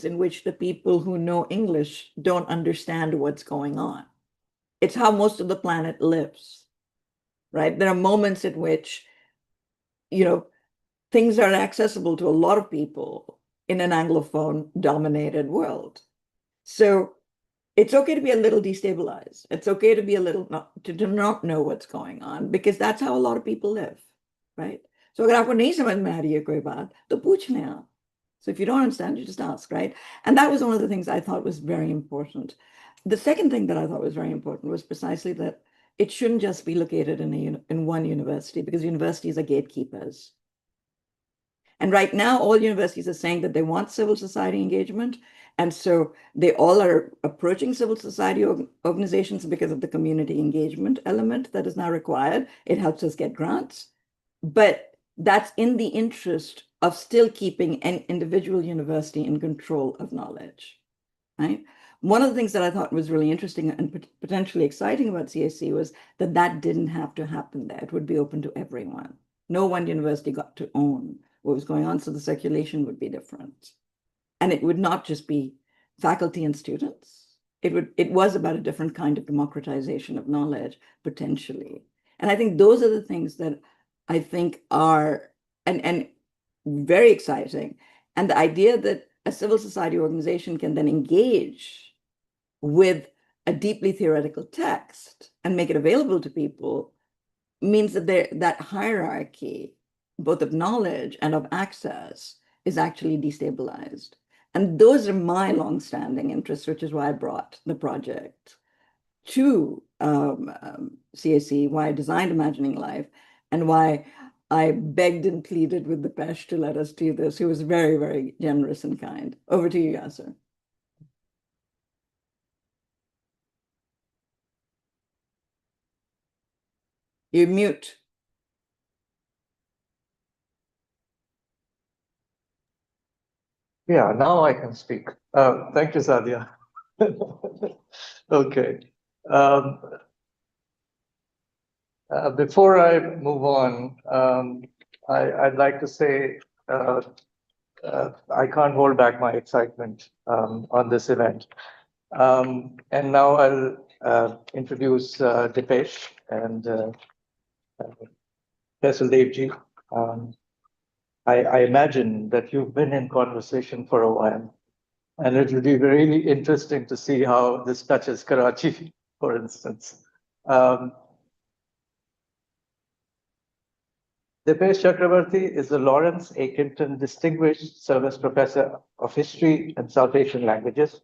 in which the people who know English don't understand what's going on. It's how most of the planet lives, right? There are moments in which, things are accessible to a lot of people in an Anglophone dominated world. So it's okay to be a little destabilized. It's okay to be a little to not know what's going on, because that's how a lot of people live, right? So अगर आपको नहीं समझ में आ रही है कोई बात तो पूछ लें आप. So if you don't understand, you just ask, right? And that was one of the things I thought was very important. The second thing that I thought was very important was precisely that it shouldn't just be located in one university, because universities are gatekeepers. And right now, all universities are saying that they want civil society engagement. And so they all are approaching civil society organizations because of the community engagement element that is now required. It helps us get grants. But that's in the interest of still keeping an individual university in control of knowledge, right? One of the things that I thought was really interesting and potentially exciting about CAC was that that didn't have to happen there. It would be open to everyone. No one university got to own what was going on, so the circulation would be different. And it would not just be faculty and students. It was about a different kind of democratization of knowledge, potentially. And I think those are the things that I think are and very exciting. And the idea that a civil society organization can then engage with a deeply theoretical text and make it available to people means that that hierarchy, both of knowledge and of access, is actually destabilized. And those are my longstanding interests, which is why I brought the project to CAC, why I designed Imagining Life, and why I begged and pleaded with Dipesh to let us do this. He was very, very generous and kind. Over to you, Yasser. You mute. Yeah, now I can speak. Thank you, Sadia. Okay. Before I move on, I'd like to say I can't hold back my excitement on this event. And now I'll introduce Dipesh and Faisal Devji. I imagine that you've been in conversation for a while, and it would be really interesting to see how this touches Karachi, for instance. Dipesh Chakrabarty is the Lawrence A. Kinton Distinguished Service Professor of History and South Asian Languages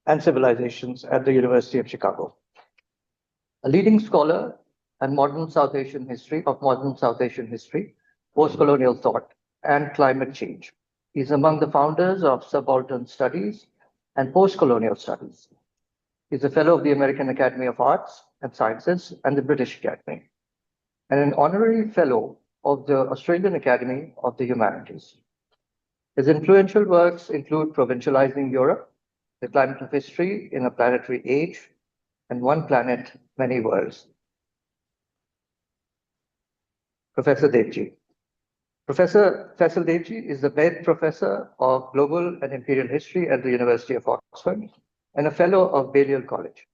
and Civilizations at the University of Chicago. A leading scholar and modern South Asian history, post-colonial thought, and climate change. He's among the founders of Subaltern Studies and Post-Colonial Studies. He's a fellow of the American Academy of Arts and Sciences and the British Academy, and an honorary fellow of the Australian Academy of the Humanities. His influential works include Provincializing Europe, The Climate of History in a Planetary Age, and One Planet, Many Worlds. Professor Devji. Professor Faisal Devji is the Baird Professor of Global and Imperial History at the University of Oxford and a Fellow of Balliol College.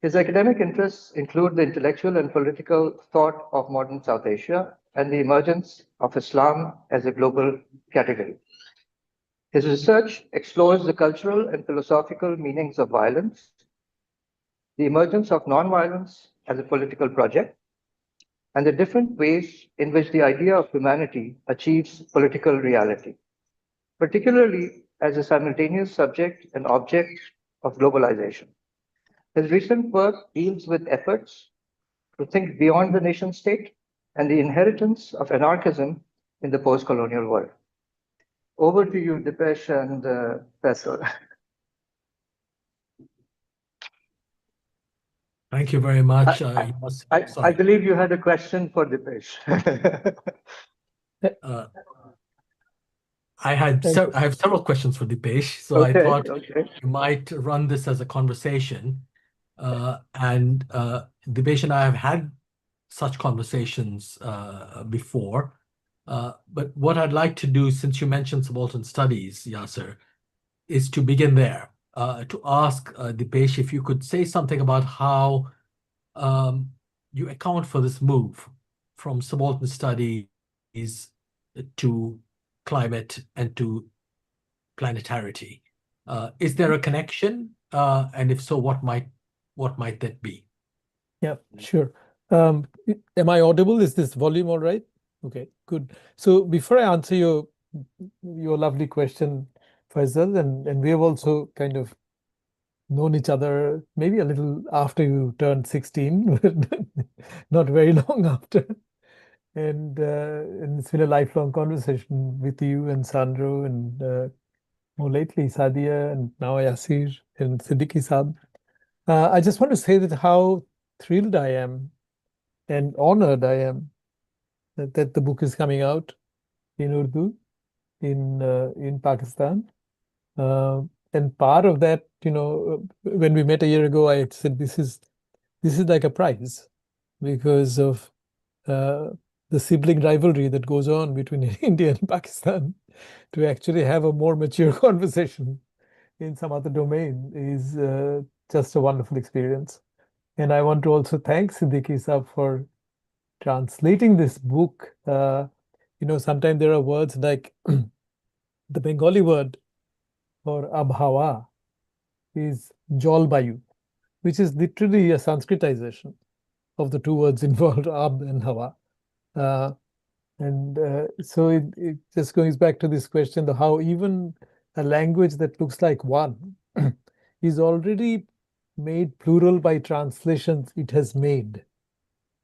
His academic interests include the intellectual and political thought of modern South Asia and the emergence of Islam as a global category. His research explores the cultural and philosophical meanings of violence, the emergence of nonviolence as a political project, and the different ways in which the idea of humanity achieves political reality, particularly as a simultaneous subject and object of globalization. His recent work deals with efforts to think beyond the nation state and the inheritance of anarchism in the post-colonial world. Over to you, Dipesh and Faisal. Thank you very much. I believe you had a question for Dipesh. I have several questions for Dipesh, so I thought you might run this as a conversation. And Dipesh and I have had such conversations before. But what I'd like to do, since you mentioned subaltern studies, Yasser, is to begin there, to ask Dipesh if you could say something about how you account for this move from subaltern studies to climate and to planetarity. Is there a connection? And if so, what might that be? Yeah, sure. Am I audible? Is this volume all right? Okay, good. So before I answer your lovely question, Faisal, and we have also kind of known each other maybe a little after you turned 16, not very long after. And it's been a lifelong conversation with you and Sandro and more lately Sadia and now Yasir and Siddiqui Saab. I just want to say that how thrilled I am and honored I am that the book is coming out in Urdu in Pakistan. And part of that, when we met a year ago, I said this is like a prize because of the sibling rivalry that goes on between India and Pakistan. To actually have a more mature conversation in some other domain is just a wonderful experience. And I want to also thank Siddiqui Saab for translating this book. Sometimes there are words like the Bengali word for abhawa is jolbayu, which is literally a Sanskritization of the two words involved, ab and hawa. So it just goes back to this question of how even a language that looks like one is already made plural by translations it has made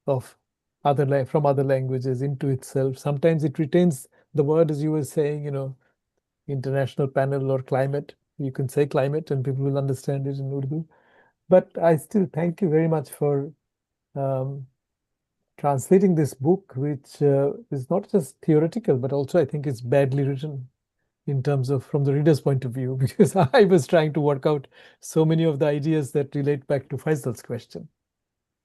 of from other languages into itself. Sometimes it retains the word, as you were saying, international panel or climate. You can say climate and people will understand it in Urdu. But I still thank you very much for translating this book, which is not just theoretical, but also I think it's badly written in terms of from the reader's point of view, because I was trying to work out so many of the ideas that relate back to Faisal's question.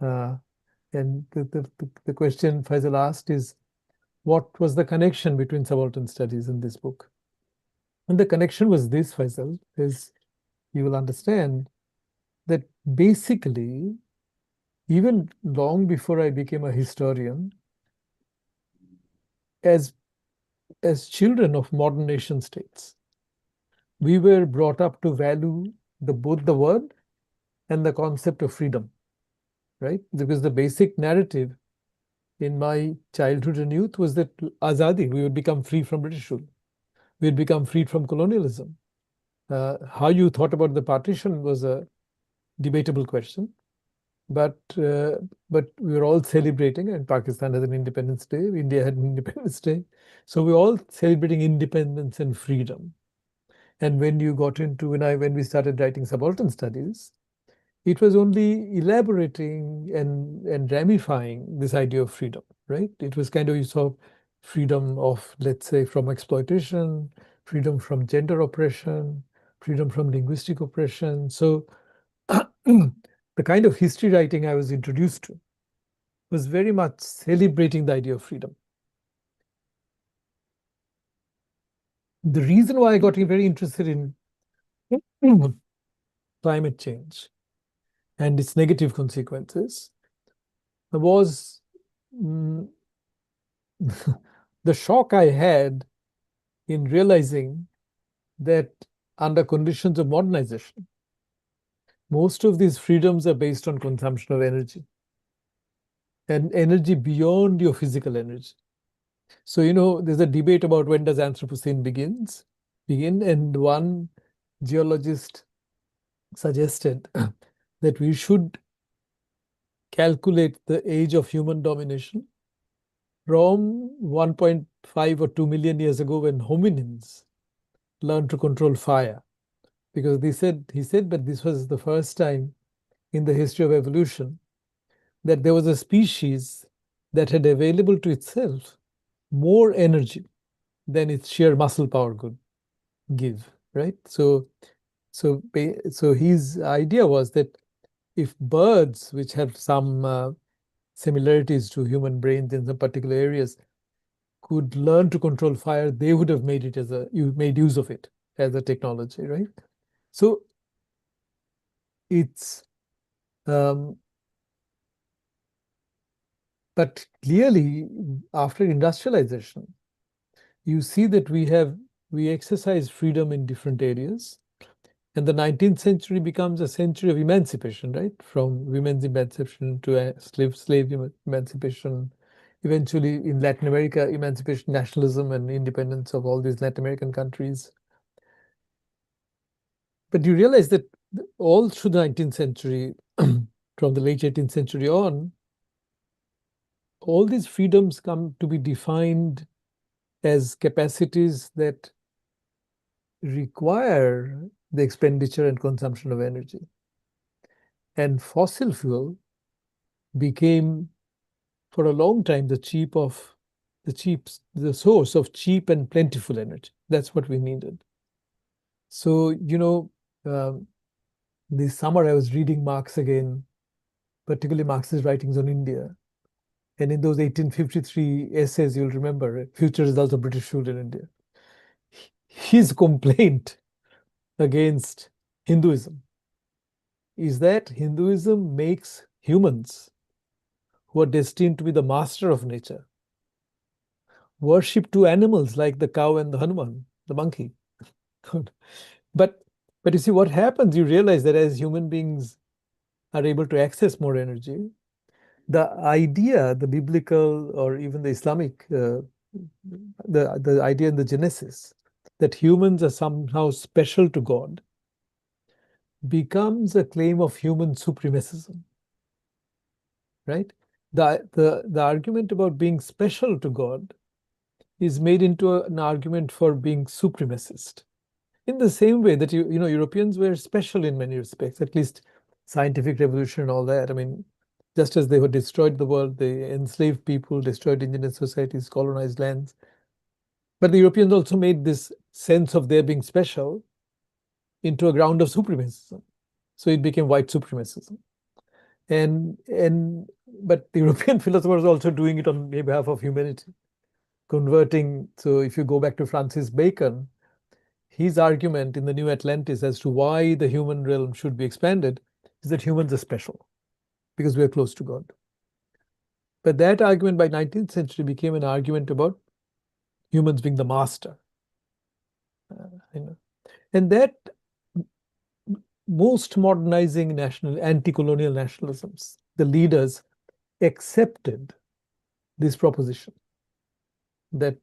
And the question Faisal asked is, what was the connection between subaltern studies in this book? And the connection was this, Faisal, is you will understand that basically, even long before I became a historian, as children of modern nation states, we were brought up to value both the word and the concept of freedom, right? Because the basic narrative in my childhood and youth was that azadi, we would become free from British rule. We would become freed from colonialism. How you thought about the partition was a debatable question. But we were all celebrating, and Pakistan has an Independence Day, India had an Independence Day. So we're all celebrating independence and freedom. And when you got into, when we started writing subaltern studies, it was only elaborating and ramifying this idea of freedom, right? It was kind of, you saw freedom of, let's say, from exploitation, freedom from gender oppression, freedom from linguistic oppression. So the kind of history writing I was introduced to was very much celebrating the idea of freedom. The reason why I got very interested in climate change and its negative consequences was the shock I had in realizing that under conditions of modernization, most of these freedoms are based on consumption of energy and energy beyond your physical energy. So, there's a debate about when does Anthropocene begin, and one geologist suggested that we should calculate the age of human domination from 1.5 or 2 million years ago when hominins learned to control fire. Because he said, but this was the first time in the history of evolution that there was a species that had available to itself more energy than its sheer muscle power could give, right? So his idea was that if birds, which have some similarities to human brains in some particular areas, could learn to control fire, they would have made use of it. as a technology, right? So it's but clearly after industrialization, you see that we exercise freedom in different areas. And the 19th century becomes a century of emancipation, right? From women's emancipation to slave emancipation, eventually in Latin America, emancipation, nationalism, and independence of all these Latin American countries. But you realize that all through the 19th century, from the late 18th century on, all these freedoms come to be defined as capacities that require the expenditure and consumption of energy. And fossil fuel became, for a long time, the source of cheap and plentiful energy. That's what we needed. So, this summer I was reading Marx again, particularly Marx's writings on India. And in those 1853 essays, you'll remember, Future Results of British Rule in India, his complaint against Hinduism is that Hinduism makes humans who are destined to be the master of nature worship two animals like the cow and the Hanuman, the monkey. But you see what happens, you realize that as human beings are able to access more energy, the idea, the biblical or even the Islamic, the idea in the Genesis that humans are somehow special to God becomes a claim of human supremacism, right? The argument about being special to God is made into an argument for being supremacist. In the same way that Europeans were special in many respects, at least scientific revolution and all that. I mean, just as they were destroyed the world, they enslaved people, destroyed indigenous societies, colonized lands. But the Europeans also made this sense of their being special into a ground of supremacism. So it became white supremacism. But the European philosophers were also doing it on behalf of humanity, converting. So if you go back to Francis Bacon, his argument in the New Atlantis as to why the human realm should be expanded is that humans are special because we are close to God. But that argument by 19th century became an argument about humans being the master. And that most modernizing anti-colonial nationalisms, the leaders accepted this proposition that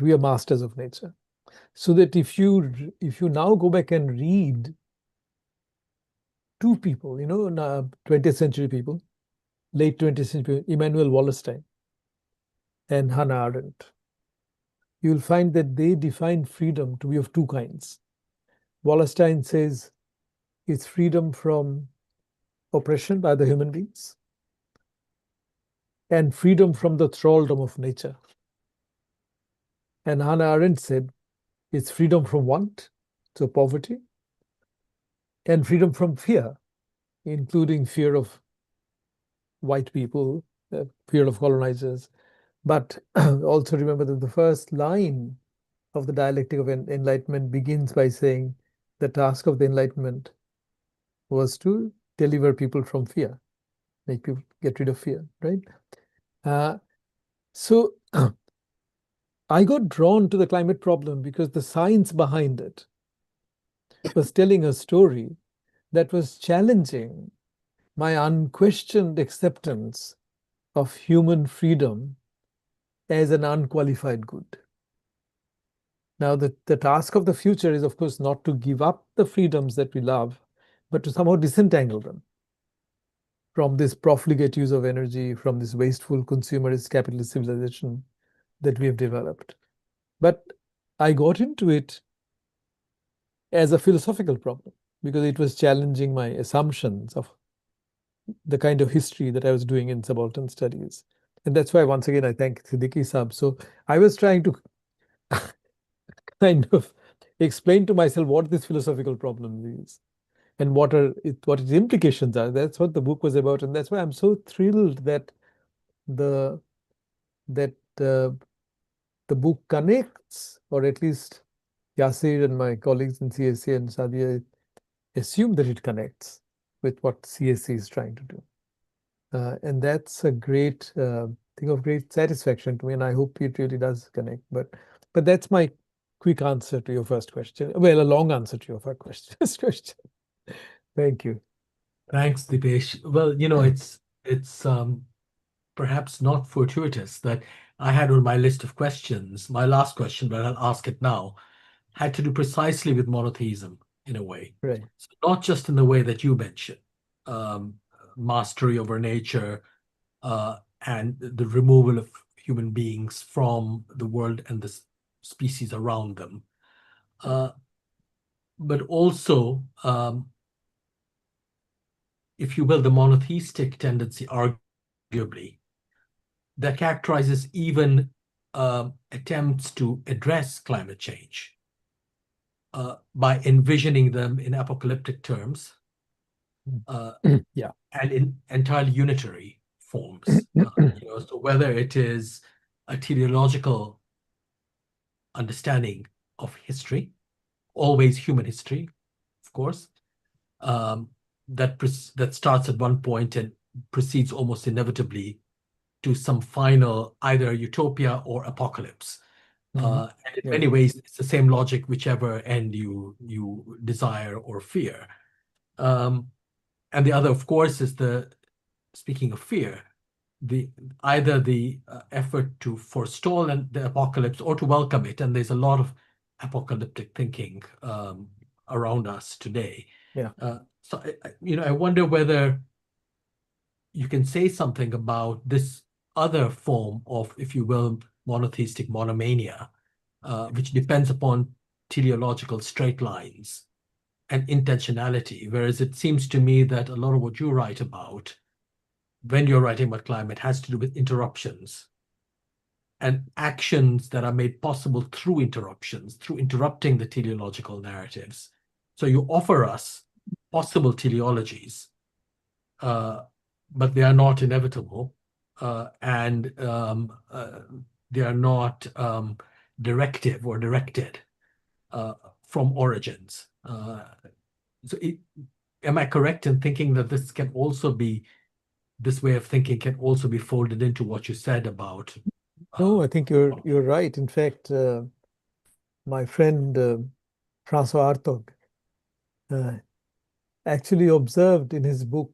we are masters of nature. So that if you now go back and read two people, 20th century people, late 20th century, Immanuel Wallerstein and Hannah Arendt, you'll find that they define freedom to be of two kinds. Wallerstein says it's freedom from oppression by the human beings and freedom from the thraldom of nature. And Hannah Arendt said it's freedom from want, so poverty, and freedom from fear, including fear of white people, fear of colonizers. But also remember that the first line of the dialectic of enlightenment begins by saying the task of the Enlightenment was to deliver people from fear, make people get rid of fear, right? So I got drawn to the climate problem because the science behind it was telling a story that was challenging my unquestioned acceptance of human freedom as an unqualified good. Now, the task of the future is, of course, not to give up the freedoms that we love, but to somehow disentangle them from this profligate use of energy, from this wasteful consumerist capitalist civilization that we have developed. But I got into it as a philosophical problem because it was challenging my assumptions of the kind of history that I was doing in subaltern studies. And that's why, once again, I thank Siddiqui Saab. So I was trying to kind of explain to myself what this philosophical problem is and what its implications are. That's what the book was about. And that's why I'm so thrilled that the book connects, or at least Yasir and my colleagues in CSC and Sadia assume that it connects with what CSC is trying to do. And that's a great thing of great satisfaction to me, and I hope it really does connect. But that's my quick answer to your first question. Well, a long answer to your first question. Thank you. Thanks, Dipesh. Well, it's perhaps not fortuitous that I had on my list of questions, my last question, but I'll ask it now, had to do precisely with monotheism in a way. Right. So not just in the way that you mentioned, um, mastery over nature, and the removal of human beings from the world and the species around them, but also, if you will, the monotheistic tendency, arguably, that characterizes even attempts to address climate change by envisioning them in apocalyptic terms, Yeah. and in entirely unitary forms. So whether it is a teleological understanding of history, always human history, of course, that starts at one point and proceeds almost inevitably to some final either utopia or apocalypse. And in Yeah. many ways, it's the same logic, whichever end you desire or fear. And the other, of course, is speaking of fear, either the effort to forestall the apocalypse or to welcome it. And there's a lot of apocalyptic thinking around us today. Yeah. So I wonder whether you can say something about this other form of, if you will, monotheistic monomania, which depends upon teleological straight lines and intentionality, whereas it seems to me that a lot of what you write about when you're writing about climate has to do with interruptions and actions that are made possible through interruptions, through interrupting the teleological narratives. So you offer us possible teleologies, but they are not inevitable, and they are not directive or directed from origins. Am I correct in thinking that this way of thinking can also be folded into what you said about? No, I think you're right. In fact, my friend François Hartog actually observed in his book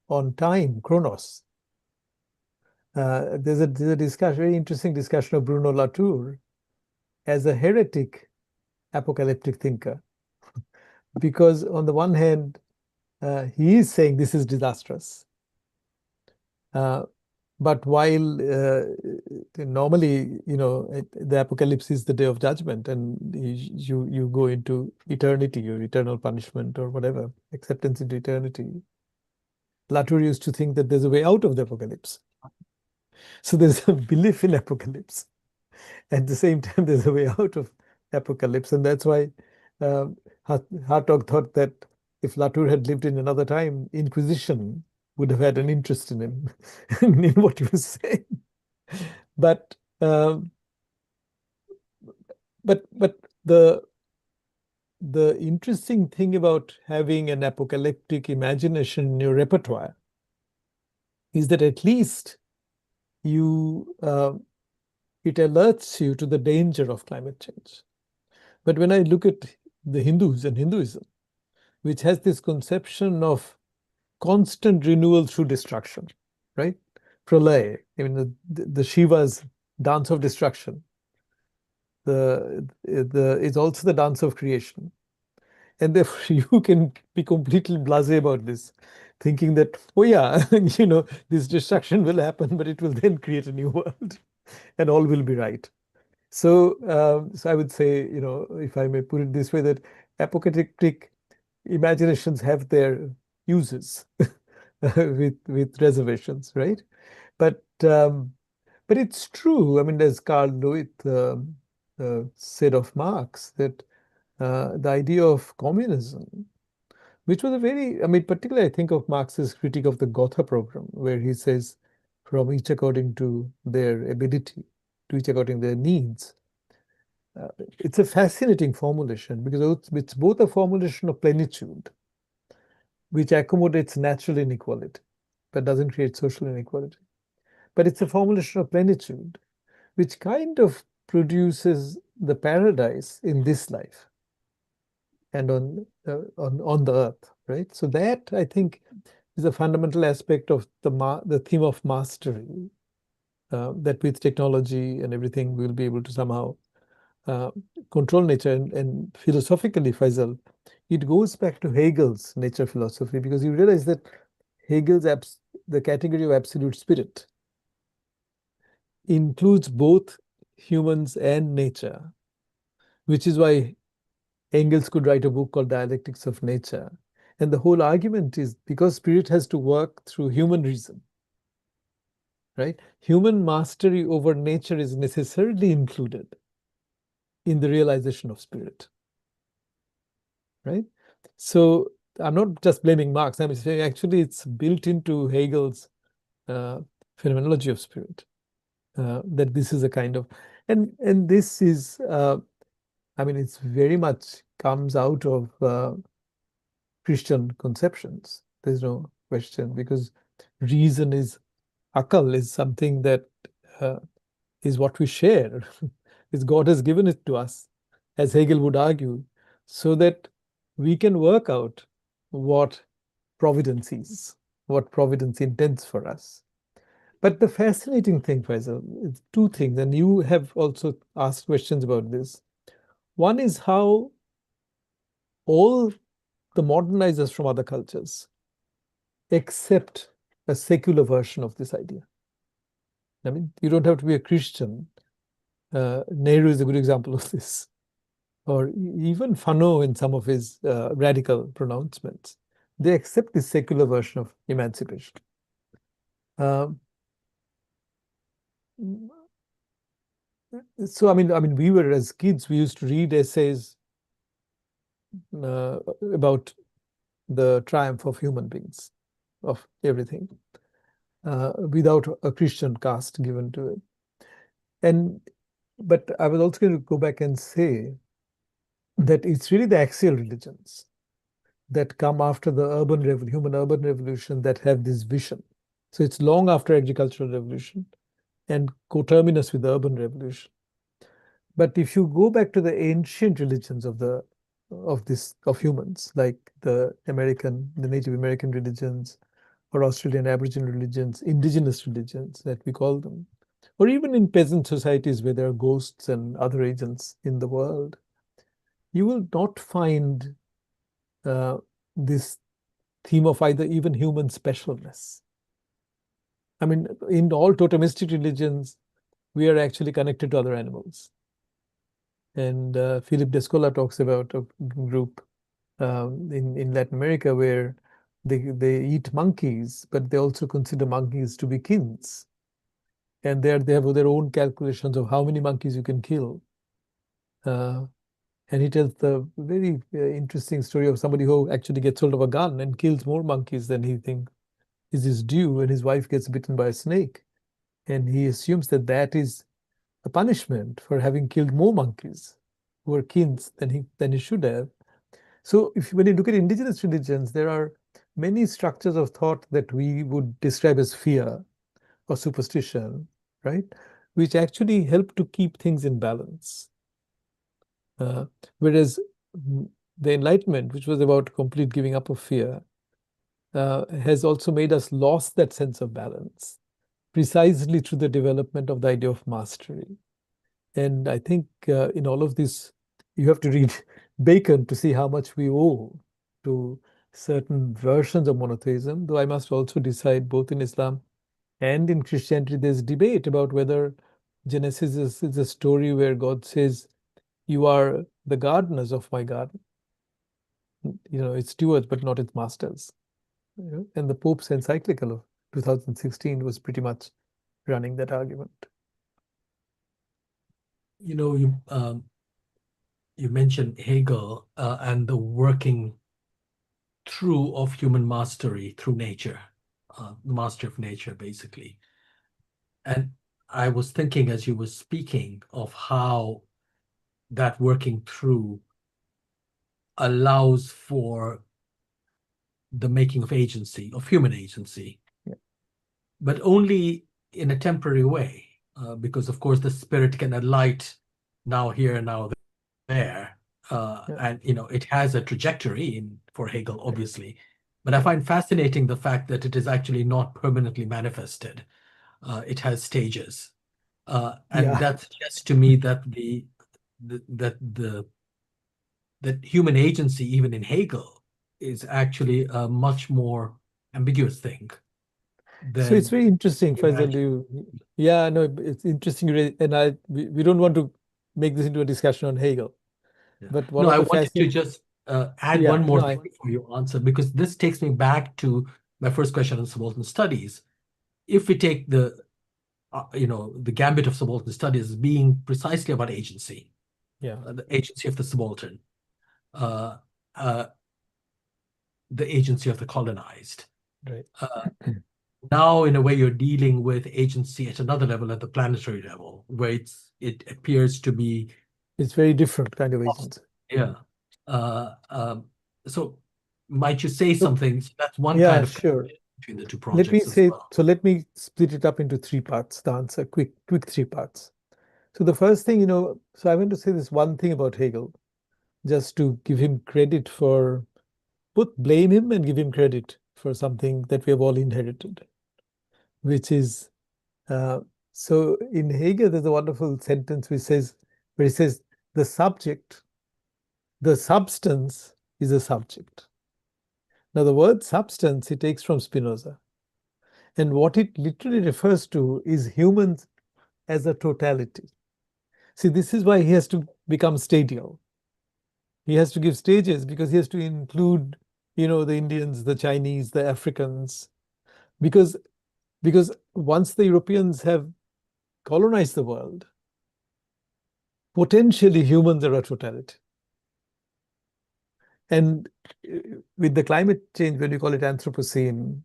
on time, Chronos. There's a very interesting discussion of Bruno Latour as a heretic apocalyptic thinker, because on the one hand, he is saying this is disastrous. But while normally, the apocalypse is the day of judgment, and you go into eternity or eternal punishment or whatever, acceptance into eternity. Latour used to think that there's a way out of the apocalypse. So there's a belief in apocalypse. At the same time, there's a way out of apocalypse, and that's why Hartog thought that if Latour had lived in another time, Inquisition would have had an interest in him, in what he was saying. But the interesting thing about having an apocalyptic imagination in your repertoire is that at least it alerts you to the danger of climate change. But when I look at the Hindus and Hinduism, which has this conception of constant renewal through destruction, right? Pralaya, I mean the Shiva's dance of destruction. It's also the dance of creation. And therefore you can be completely blasé about this, thinking that, oh yeah, this destruction will happen, but it will then create a new world and all will be right. So I would say, if I may put it this way, that apocalyptic imaginations have their uses with reservations, right? But it's true. I mean, as Carl Lewith said of Marx, that the idea of communism, which was particularly I think of Marx's critique of the Gotha program, where he says, from each according to their ability, to each according to their needs. it's a fascinating formulation because it's both a formulation of plenitude, which accommodates natural inequality, but doesn't create social inequality. But it's a formulation of plenitude, which kind of produces the paradise in this life and on the earth, right? So that, I think, is a fundamental aspect of the theme of mastery, that with technology and everything, we'll be able to somehow control nature. And philosophically, Faisal, it goes back to Hegel's nature philosophy, because you realize that Hegel's the category of absolute spirit includes both humans and nature, which is why Engels could write a book called Dialectics of Nature. And the whole argument is because spirit has to work through human reason, right? Human mastery over nature is necessarily included in the realization of spirit, right? So I'm not just blaming Marx. I'm saying actually it's built into Hegel's phenomenology of spirit, that this is a kind of, and this is, I mean, it's very much comes out of Christian conceptions. There's no question, because reason is, akal is something that is what we share. Is God has given it to us, as Hegel would argue, so that we can work out what providence is, what providence intends for us. But the fascinating thing, Faisal, is two things, and you have also asked questions about this. One is how all the modernizers from other cultures accept a secular version of this idea. I mean, you don't have to be a Christian. Nehru is a good example of this, or even Fanon in some of his radical pronouncements. They accept this secular version of emancipation. So I mean, we were, as kids, we used to read essays about the triumph of human beings, of everything, without a Christian cast given to it. But I was also going to go back and say that it's really the axial religions that come after the human urban revolution that have this vision. So it's long after agricultural revolution and coterminous with the urban revolution. But if you go back to the ancient religions of humans, like the Native American religions, or Australian Aboriginal religions, indigenous religions that we call them, or even in peasant societies where there are ghosts and other agents in the world, you will not find this theme of either even human specialness. I mean, in all totemistic religions, we are actually connected to other animals. And Philip Descola talks about a group in Latin America where they eat monkeys, but they also consider monkeys to be kins. And they have their own calculations of how many monkeys you can kill. And he tells the very interesting story of somebody who actually gets hold of a gun and kills more monkeys than he thinks is his due, and his wife gets bitten by a snake. And he assumes that that is a punishment for having killed more monkeys who are kins than he should have. So when you look at indigenous religions, there are many structures of thought that we would describe as fear or superstition, right? Which actually help to keep things in balance. Whereas the Enlightenment, which was about complete giving up of fear, has also made us lost that sense of balance, precisely through the development of the idea of mastery. And I think in all of this, you have to read Bacon to see how much we owe to certain versions of monotheism, though I must also decide both in Islam and in Christianity, there's debate about whether Genesis is a story where God says, "You are the gardeners of my garden." It's stewards, but not its masters. And the Pope's encyclical of 2016 was pretty much running that argument. You mentioned Hegel and the working through of human mastery through nature, the mastery of nature, basically. And I was thinking as you were speaking of how that working through allows for the making of agency, of human agency, Yeah. but only in a temporary way, because of course the spirit can alight now here, now there, Yeah. and it has a trajectory for Hegel, obviously. But I find fascinating the fact that it is actually not permanently manifested. It has stages, and Yeah. that suggests to me that that human agency, even in Hegel, is actually a much more ambiguous thing So it's than very interesting, we Faisal. imagine. Yeah, no, it's interesting, and we don't want to make this into a discussion on Hegel, Yeah. but one No, of I the wanted to fascinating, just add yeah, one more no, thing before you answer, because this takes me back to my first question on subaltern studies. If we take the gambit of subaltern studies as being precisely about agency, yeah, the agency of the subaltern, uh, uh, the agency of the colonized. right. Now, in a way, you're dealing with agency at another level, at the planetary level, where it appears to be, It's very different kind of agency. yeah. So might you say So, something? So that's one yeah, kind of sure. connection between the two Let me projects as say, well. so let me split it up into three parts, the answer, quick three parts. So the first thing, so I want to say this one thing about Hegel, just to give him credit for, both blame him and give him credit for something that we have all inherited, which is, so in Hegel, there's a wonderful sentence where he says, the subject, the substance is a subject. Now, the word substance he takes from Spinoza. And what it literally refers to is humans as a totality. See, this is why he has to become stadial. He has to give stages because he has to include, the Indians, the Chinese, the Africans, because once the Europeans have colonized the world, potentially humans are a totality. And with the climate change, when you call it Anthropocene,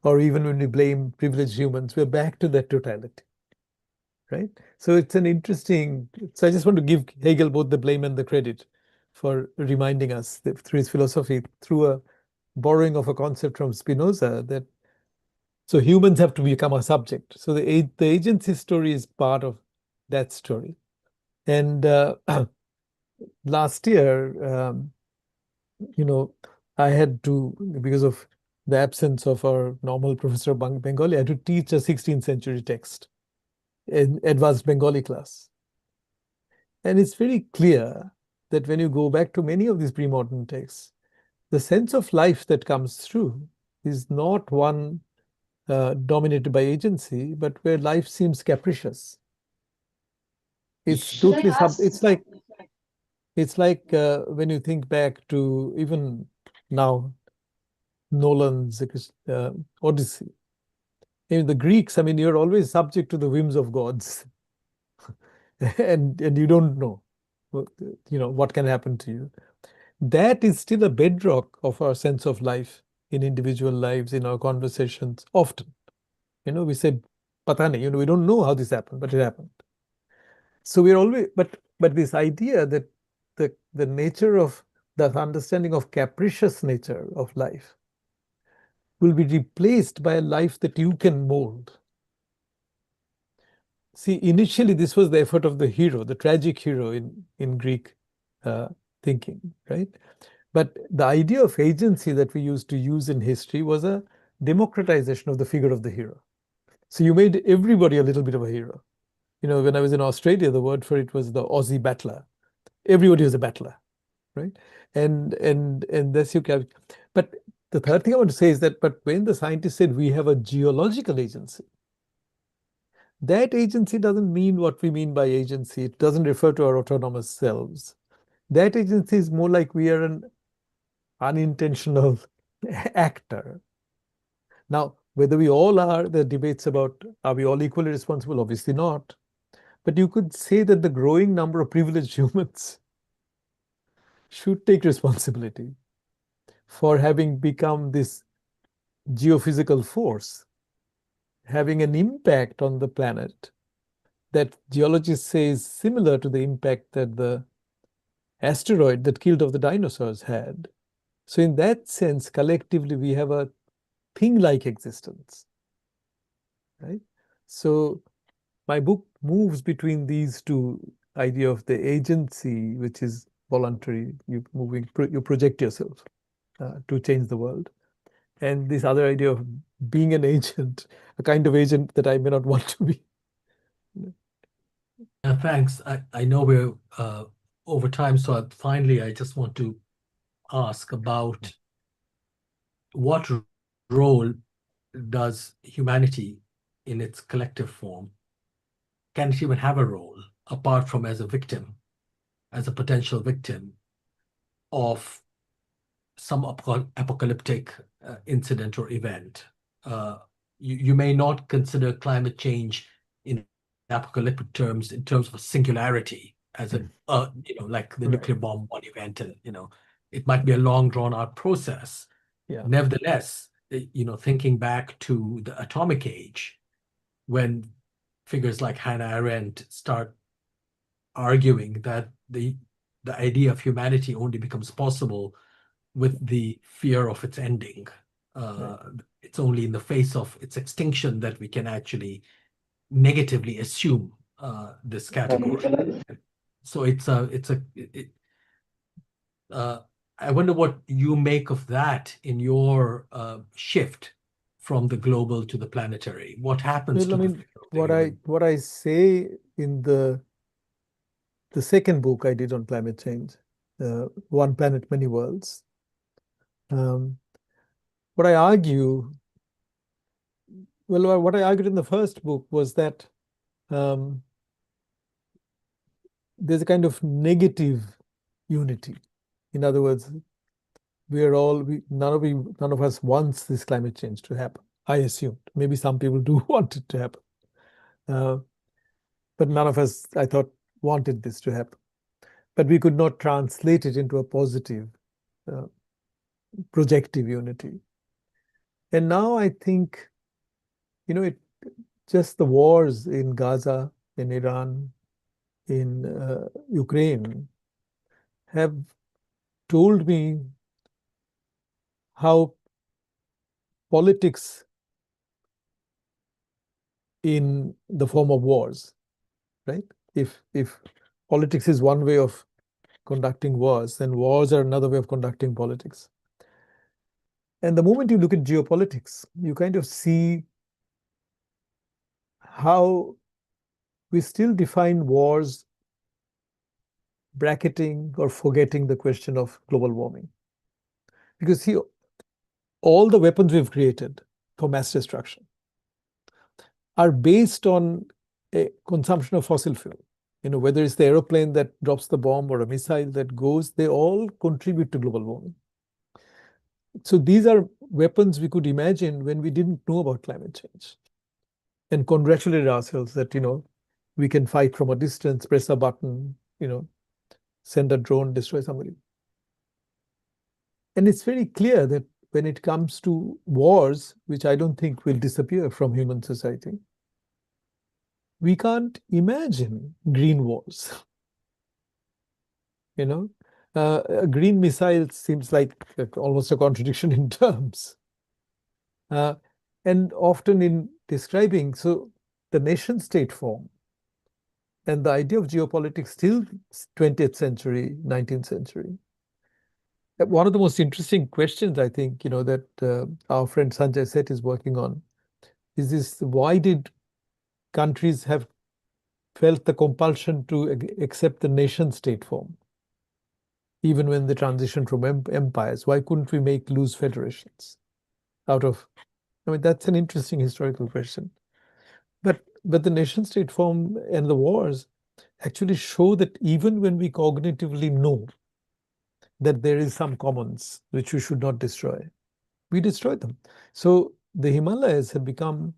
or even when we blame privileged humans, we're back to that totality, right? So it's an interesting. So I just want to give Hegel both the blame and the credit for reminding us that through his philosophy, through a borrowing of a concept from Spinoza, that so humans have to become a subject. So the agency story is part of that story. And last year, I had to, because of the absence of our normal professor of Bengali, I had to teach a 16th century text in advanced Bengali class. And it's very clear that when you go back to many of these pre-modern texts, the sense of life that comes through is not one dominated by agency, but where life seems capricious. It's totally it's like when you think back to even now Nolan's Odyssey. In the Greeks, I mean, you're always subject to the whims of gods, and you don't know, what can happen to you. That is still a bedrock of our sense of life in individual lives, in our conversations. Often, we say, "Pata nahi," we don't know how this happened, but it happened. So we're always, but this idea that the nature of the understanding of capricious nature of life will be replaced by a life that you can mold. See, initially, this was the effort of the hero, the tragic hero in Greek thinking, right? But the idea of agency that we used to use in history was a democratization of the figure of the hero. So you made everybody a little bit of a hero. When I was in Australia, the word for it was the Aussie battler. Everybody was a battler, right? And that's you can. But the third thing I want to say is that, but when the scientists said we have a geological agency, that agency doesn't mean what we mean by agency. It doesn't refer to our autonomous selves. That agency is more like we are an unintentional actor. Now, whether we all are, there are debates about are we all equally responsible? Obviously not. But you could say that the growing number of privileged humans should take responsibility for having become this geophysical force, having an impact on the planet that geologists say is similar to the impact that the asteroid that killed off the dinosaurs had. So in that sense, collectively, we have a thing-like existence, right? So my book moves between these two idea of the agency, which is voluntary, you project yourself to change the world, and this other idea of being an agent, a kind of agent that I may not want to be. Thanks. I know we're over time, so finally, I just want to ask about what role does humanity in its collective form, can it even have a role apart from as a victim, as a potential victim of some apocalyptic incident or event? You may not consider climate change in apocalyptic terms, in terms of a singularity, as a like the nuclear bomb, one event, and it might be a long drawn out process. Nevertheless, thinking back to the atomic age, when figures like Hannah Arendt start arguing that the idea of humanity only becomes possible with the fear of its ending. It's only in the face of its extinction that we can actually negatively assume this category. So I wonder what you make of that in your shift from the global to the planetary. What happens to the figure of the human? What I say in the second book I did on climate change, One Planet, Many Worlds, what I argue, what I argued in the first book was that there's a kind of negative unity. In other words, none of us wants this climate change to happen. I assumed. Maybe some people do want it to happen. But none of us, I thought, wanted this to happen. But we could not translate it into a positive, projective unity. And now I think, just the wars in Gaza, in Iran, in Ukraine have told me how politics in the form of wars, right? If politics is one way of conducting wars, then wars are another way of conducting politics. And the moment you look at geopolitics, you kind of see how we still define wars bracketing or forgetting the question of global warming. Because see, all the weapons we've created for mass destruction are based on a consumption of fossil fuel. Whether it's the aeroplane that drops the bomb or a missile that goes, they all contribute to global warming. So these are weapons we could imagine when we didn't know about climate change, and congratulate ourselves that, we can fight from a distance, press a button, send a drone, destroy somebody. And it's very clear that when it comes to wars, which I don't think will disappear from human society, we can't imagine green wars. A green missile seems like almost a contradiction in terms. And often in describing, so the nation state form and the idea of geopolitics still 20th century, 19th century. One of the most interesting questions, I think, that our friend Sanjay Seth is working on is this: why did countries have felt the compulsion to accept the nation state form, even when they transitioned from empires? Why couldn't we make loose federations out of? That's an interesting historical question. But the nation state form and the wars actually show that even when we cognitively know that there is some commons which we should not destroy, we destroy them. So the Himalayas have become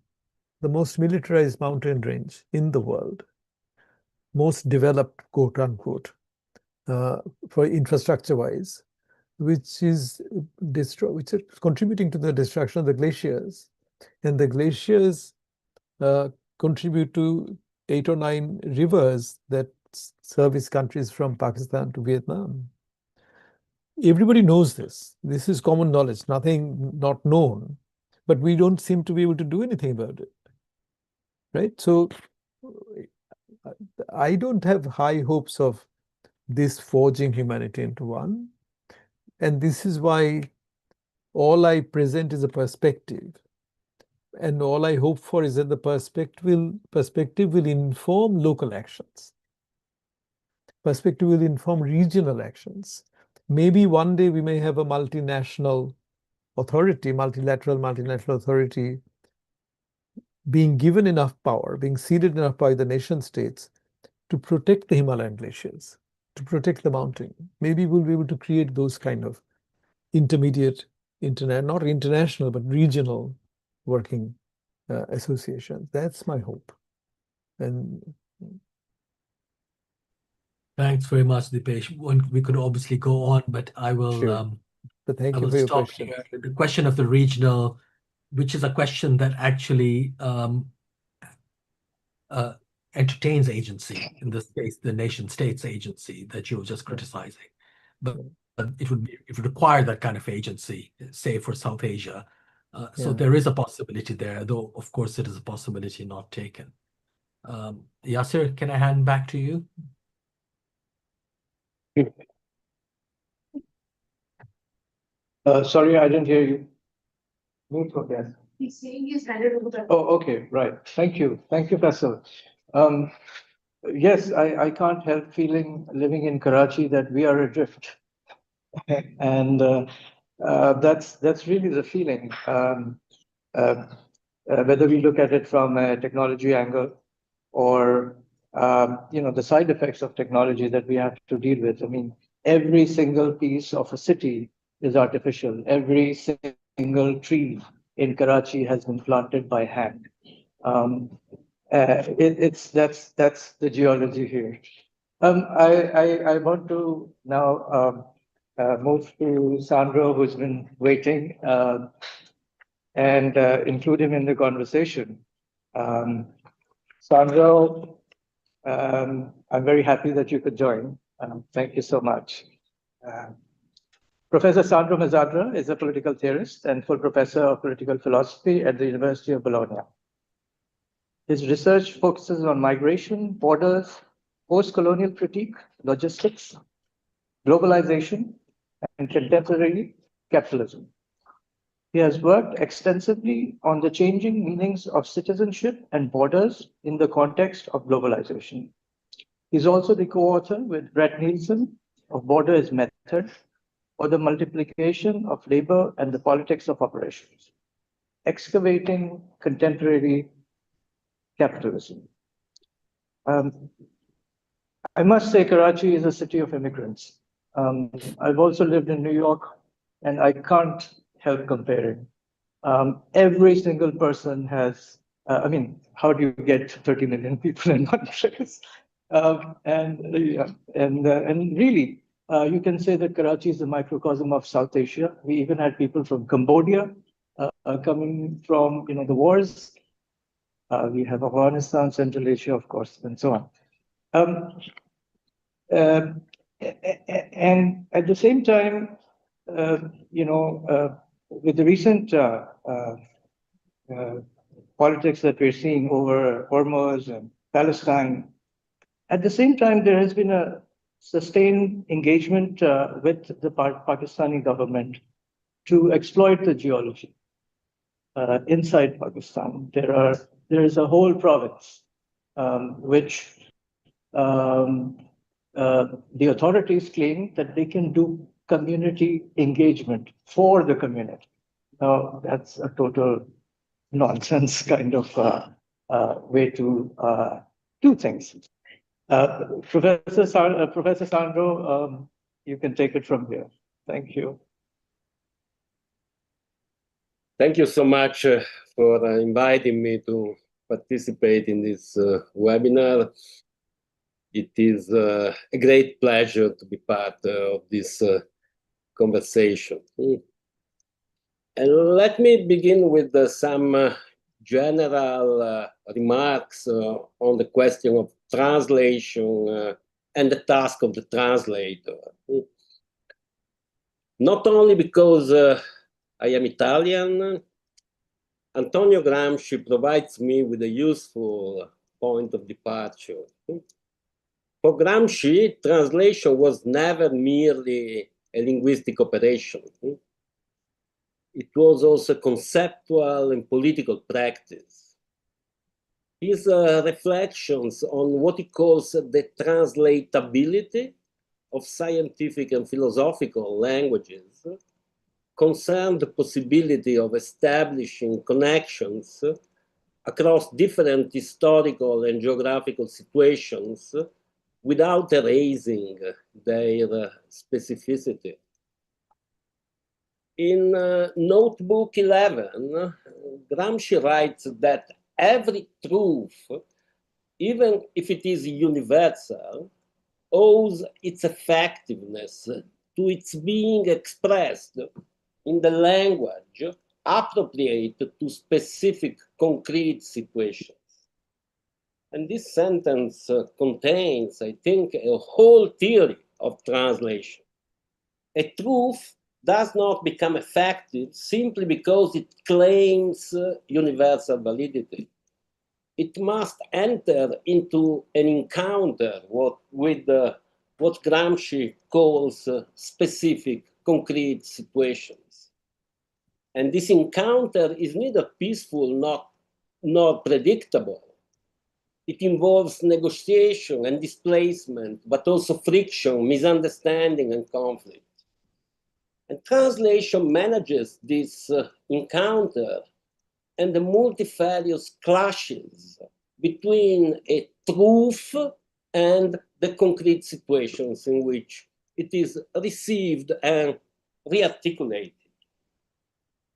the most militarized mountain range in the world, most developed, quote unquote, for infrastructure-wise, which is contributing to the destruction of the glaciers. And the glaciers contribute to 8 or 9 rivers that service countries from Pakistan to Vietnam. Everybody knows this. This is common knowledge, nothing not known, but we don't seem to be able to do anything about it, right? So I don't have high hopes of this forging humanity into one. And this is why all I present is a perspective. And all I hope for is that the perspective will inform local actions. Perspective will inform regional actions. Maybe one day we may have a multinational authority, multilateral multinational authority, being given enough power, being ceded enough by the nation states to protect the Himalayan glaciers, to protect the mountain. Maybe we'll be able to create those kind of intermediate, not international, but regional working associations. That's my hope. And Thanks very much, Dipesh. We could obviously go on, but I will sure. But thank I you will for your stop question. here. The question of the regional, which is a question that actually entertains agency, in this case, the nation states agency that you were just criticizing. But it would require that kind of agency, say for South Asia. So there is a possibility there, though of course it is a possibility not taken. Yasir, can I hand back to you? Sorry, I didn't hear you. Yes. He's saying he's handed over the. Oh, okay, right. Thank you, Faisal. Yes, I can't help feeling, living in Karachi, that we are adrift, and that's really the feeling. Whether we look at it from a technology angle or the side effects of technology that we have to deal with. I mean, every single piece of a city is artificial. Every single tree in Karachi has been planted by hand. That's the geology here. I want to now move to Sandro, who's been waiting, and include him in the conversation. Sandro, I'm very happy that you could join. Thank you so much. Professor Sandro Mezzadra is a political theorist and full professor of political philosophy at the University of Bologna. His research focuses on migration, borders, post-colonial critique, logistics, globalization, and contemporary capitalism. He has worked extensively on the changing meanings of citizenship and borders in the context of globalization. He's also the co-author with Brett Nielsen of Border is Method, or the multiplication of labor and the politics of operations, excavating contemporary capitalism. I must say Karachi is a city of immigrants. I've also lived in New York, and I can't help comparing. Every single person has, I mean, how do you get 30 million people in one place? And really, you can say that Karachi is a microcosm of South Asia. We even had people from Cambodia coming from, the wars. We have Afghanistan, Central Asia, of course, and so on. And at the same time, with the recent politics that we're seeing over Hormuz and Palestine, at the same time, there has been a sustained engagement with the Pakistani government to exploit the geology inside Pakistan. There is a whole province which the authorities claim that they can do community engagement for the community. Now, that's a total nonsense kind of way to do things. Professor Sandro, you can take it from here. Thank you. Thank you so much for inviting me to participate in this webinar. It is a great pleasure to be part of this conversation. And let me begin with some general remarks on the question of translation and the task of the translator. Not only because I am Italian, Antonio Gramsci provides me with a useful point of departure. For Gramsci, translation was never merely a linguistic operation. It was also conceptual and political practice. His reflections on what he calls the translatability of scientific and philosophical languages concerned the possibility of establishing connections across different historical and geographical situations without erasing their specificity. In Notebook 11, Gramsci writes that every truth, even if it is universal, owes its effectiveness to its being expressed in the language appropriate to specific concrete situations. And this sentence contains, I think, a whole theory of translation. A truth does not become effective simply because it claims universal validity. It must enter into an encounter with what Gramsci calls specific, concrete situations. And this encounter is neither peaceful nor predictable. It involves negotiation and displacement, but also friction, misunderstanding, and conflict. And translation manages this encounter and the multifarious clashes between a truth and the concrete situations in which it is received and rearticulated.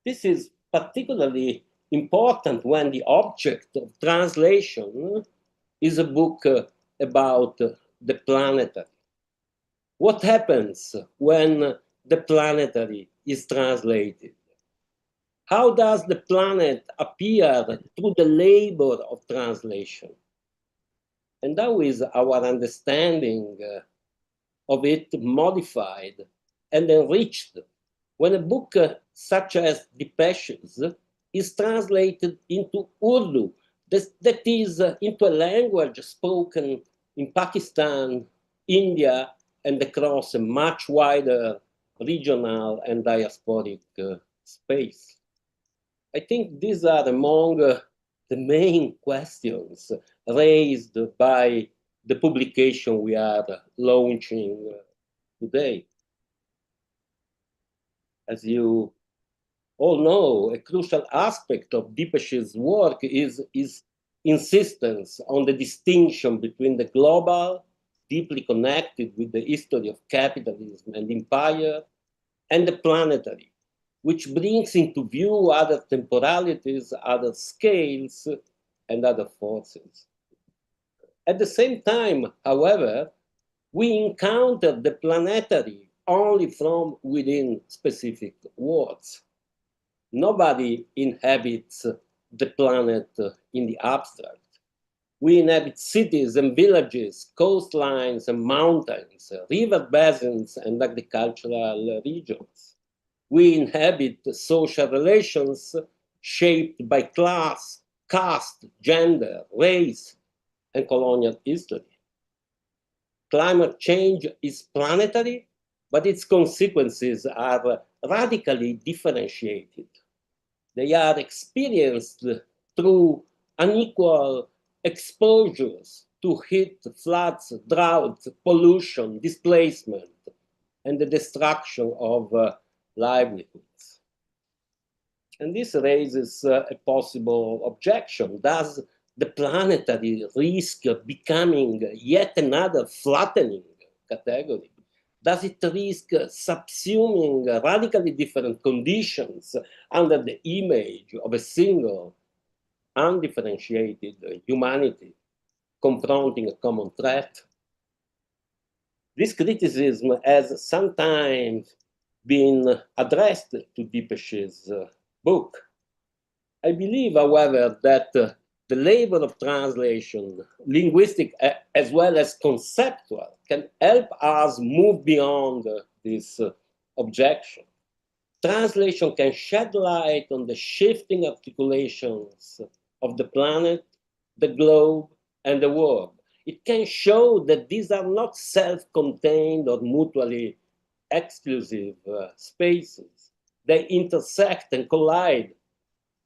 This is particularly important when the object of translation is a book about the planetary. What happens when the planetary is translated? How does the planet appear through the labor of translation? And how is our understanding of it modified and enriched when a book such as Dipesh's is translated into Urdu, that is into a language spoken in Pakistan, India, and across a much wider regional and diasporic space? I think these are among the main questions raised by the publication we are launching today. As you all know, a crucial aspect of Dipesh's work is his insistence on the distinction between the global, deeply connected with the history of capitalism and empire, and the planetary, which brings into view other temporalities, other scales, and other forces. At the same time, however, we encounter the planetary only from within specific worlds. Nobody inhabits the planet in the abstract. We inhabit cities and villages, coastlines and mountains, river basins and agricultural regions. We inhabit social relations shaped by class, caste, gender, race, and colonial history. Climate change is planetary, but its consequences are radically differentiated. They are experienced through unequal exposures to heat, floods, droughts, pollution, displacement, and the destruction of livelihoods. And this raises a possible objection. Does the planetary risk becoming yet another flattening category? Does it risk subsuming radically different conditions under the image of a single, undifferentiated humanity confronting a common threat? This criticism has sometimes been addressed to Dipesh's book. I believe, however, that the labor of translation, linguistic as well as conceptual, can help us move beyond this objection. Translation can shed light on the shifting articulations of the planet, the globe, and the world. It can show that these are not self-contained or mutually exclusive spaces. They intersect and collide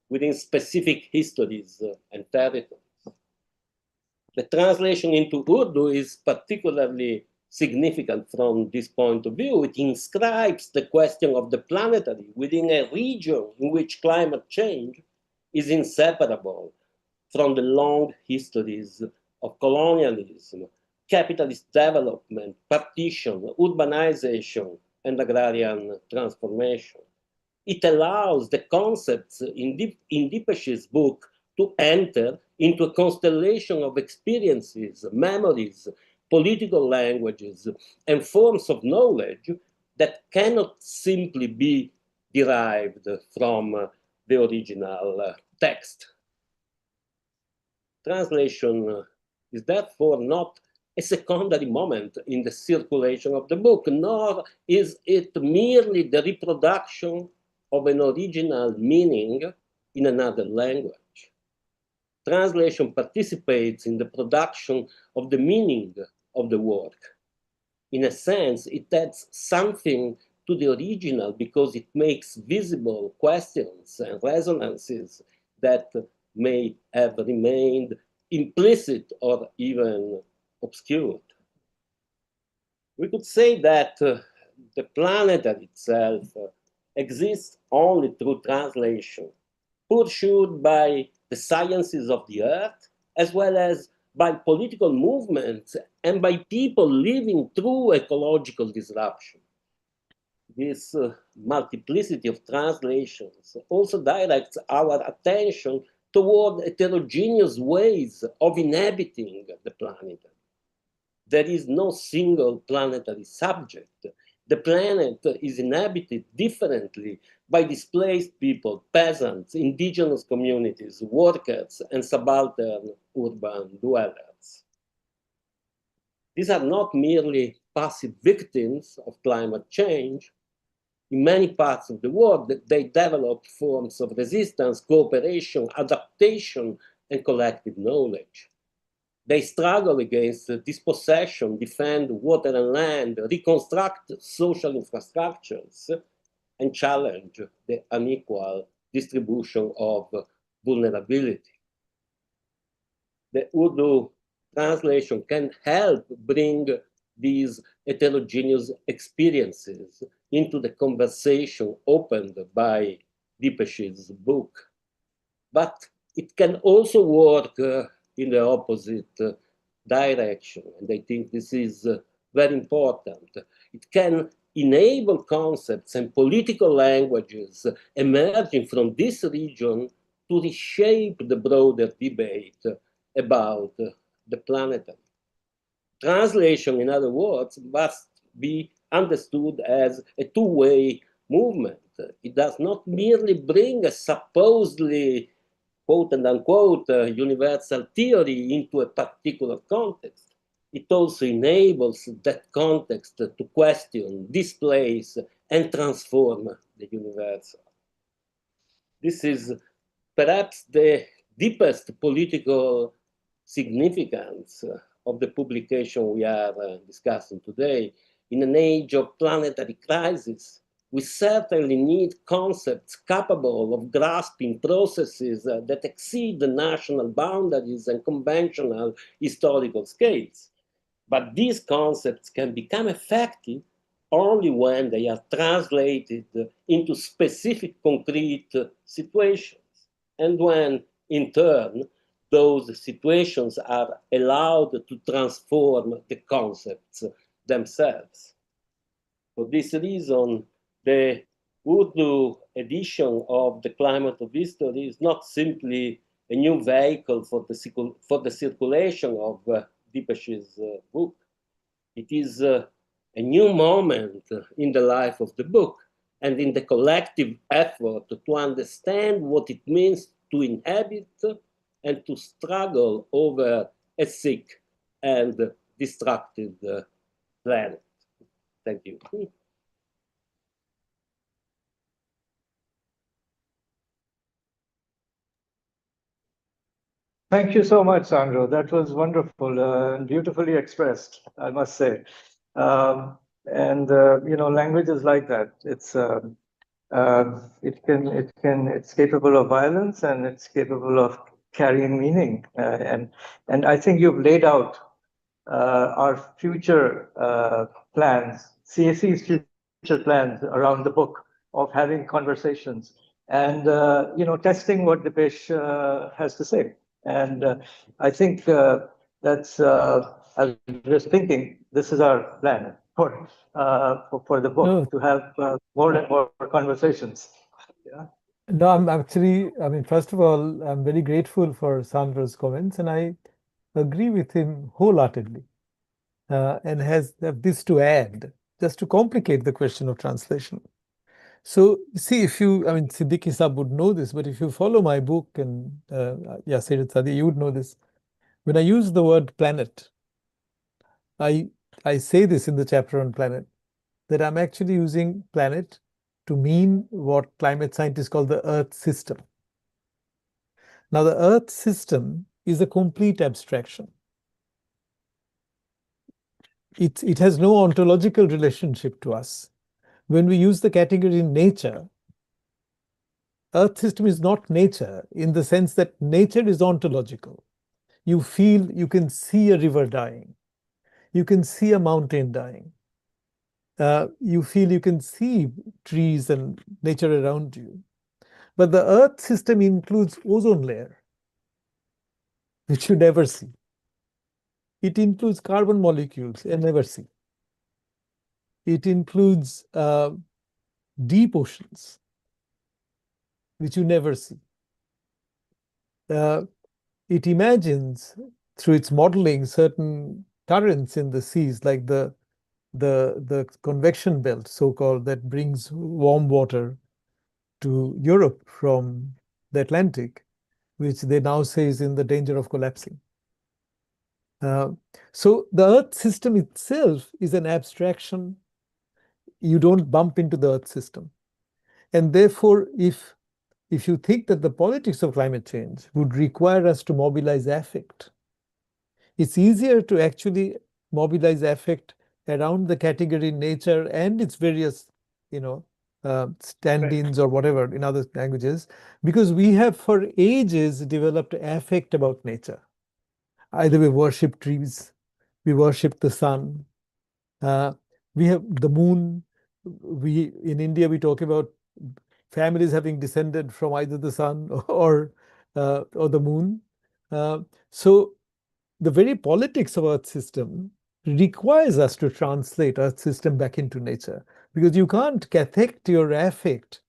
within specific histories and territories. The translation into Urdu is particularly significant from this point of view. It inscribes the question of the planetary within a region in which climate change is inseparable from the long histories of colonialism, capitalist development, partition, urbanization, and agrarian transformation. It allows the concepts in Dipesh's book to enter into a constellation of experiences, memories, political languages, and forms of knowledge that cannot simply be derived from the original text. Translation is therefore not a secondary moment in the circulation of the book, nor is it merely the reproduction of an original meaning in another language. Translation participates in the production of the meaning of the work. In a sense, it adds something to the original because it makes visible questions and resonances that may have remained implicit or even obscured. We could say that the planetary itself exists only through translation, pursued by the sciences of the earth, as well as by political movements and by people living through ecological disruption. This multiplicity of translations also directs our attention toward heterogeneous ways of inhabiting the planet. There is no single planetary subject. The planet is inhabited differently by displaced people, peasants, indigenous communities, workers, and subaltern urban dwellers. These are not merely passive victims of climate change. In many parts of the world, they develop forms of resistance, cooperation, adaptation, and collective knowledge. They struggle against dispossession, defend water and land, reconstruct social infrastructures, and challenge the unequal distribution of vulnerability. The Urdu translation can help bring these heterogeneous experiences into the conversation opened by Dipesh's book. But it can also work in the opposite direction, and I think this is very important. It can enable concepts and political languages emerging from this region to reshape the broader debate about the planetary. Translation, in other words, must be understood as a two-way movement. It does not merely bring a supposedly quote and unquote universal theory into a particular context. It also enables that context to question, displace, and transform the universal. This is perhaps the deepest political significance of the publication we are discussing today. In an age of planetary crisis, we certainly need concepts capable of grasping processes that exceed the national boundaries and conventional historical scales. But these concepts can become effective only when they are translated into specific concrete situations, and when, in turn, those situations are allowed to transform the concepts themselves. For this reason, the Urdu edition of The Climate of History is not simply a new vehicle for the circulation of Dipesh's book. It is a new moment in the life of the book and in the collective effort to understand what it means to inhabit and to struggle over a sick and distracted planet. Thank you. Thank you so much, Sandro. That was wonderful and beautifully expressed, I must say. Language is like that. It's capable of violence and it's capable of carrying meaning. And I think you've laid out our future plans, CAC's future plans around the book of having conversations and testing what Dipesh has to say. And I think I was just thinking, this is our plan for the book, to have more and more conversations. Yeah. No, I'm actually, I mean, first of all, I'm very grateful for Sandro's comments, and I agree with him wholeheartedly. And have this to add, just to complicate the question of translation. So, see, I mean, Siddiqui Sahab would know this, but if you follow my book, and Sayyidat Sadi, you would know this. When I use the word planet, I say this in the chapter on planet, that I'm actually using planet to mean what climate scientists call the Earth system. Now, the Earth system is a complete abstraction. It has no ontological relationship to us. When we use the category nature, Earth system is not nature in the sense that nature is ontological. You can see a river dying. You can see a mountain dying. You can see trees and nature around you. But the Earth system includes ozone layer, which you never see. It includes carbon molecules you never see. It includes deep oceans, which you never see. It imagines, through its modeling, certain currents in the seas, like the convection belt, so-called, that brings warm water to Europe from the Atlantic, which they now say is in the danger of collapsing. So the Earth system itself is an abstraction. You don't bump into the Earth system. And therefore, if you think that the politics of climate change would require us to mobilize affect, it's easier to actually mobilize affect around the category nature and its various, stand-ins or whatever in other languages, because we have for ages developed affect about nature. Either we worship trees, we worship the sun, we have the moon. In India, we talk about families having descended from either the sun or the moon. So the very politics of Earth system requires us to translate Earth system back into nature, because you can't cathect your affect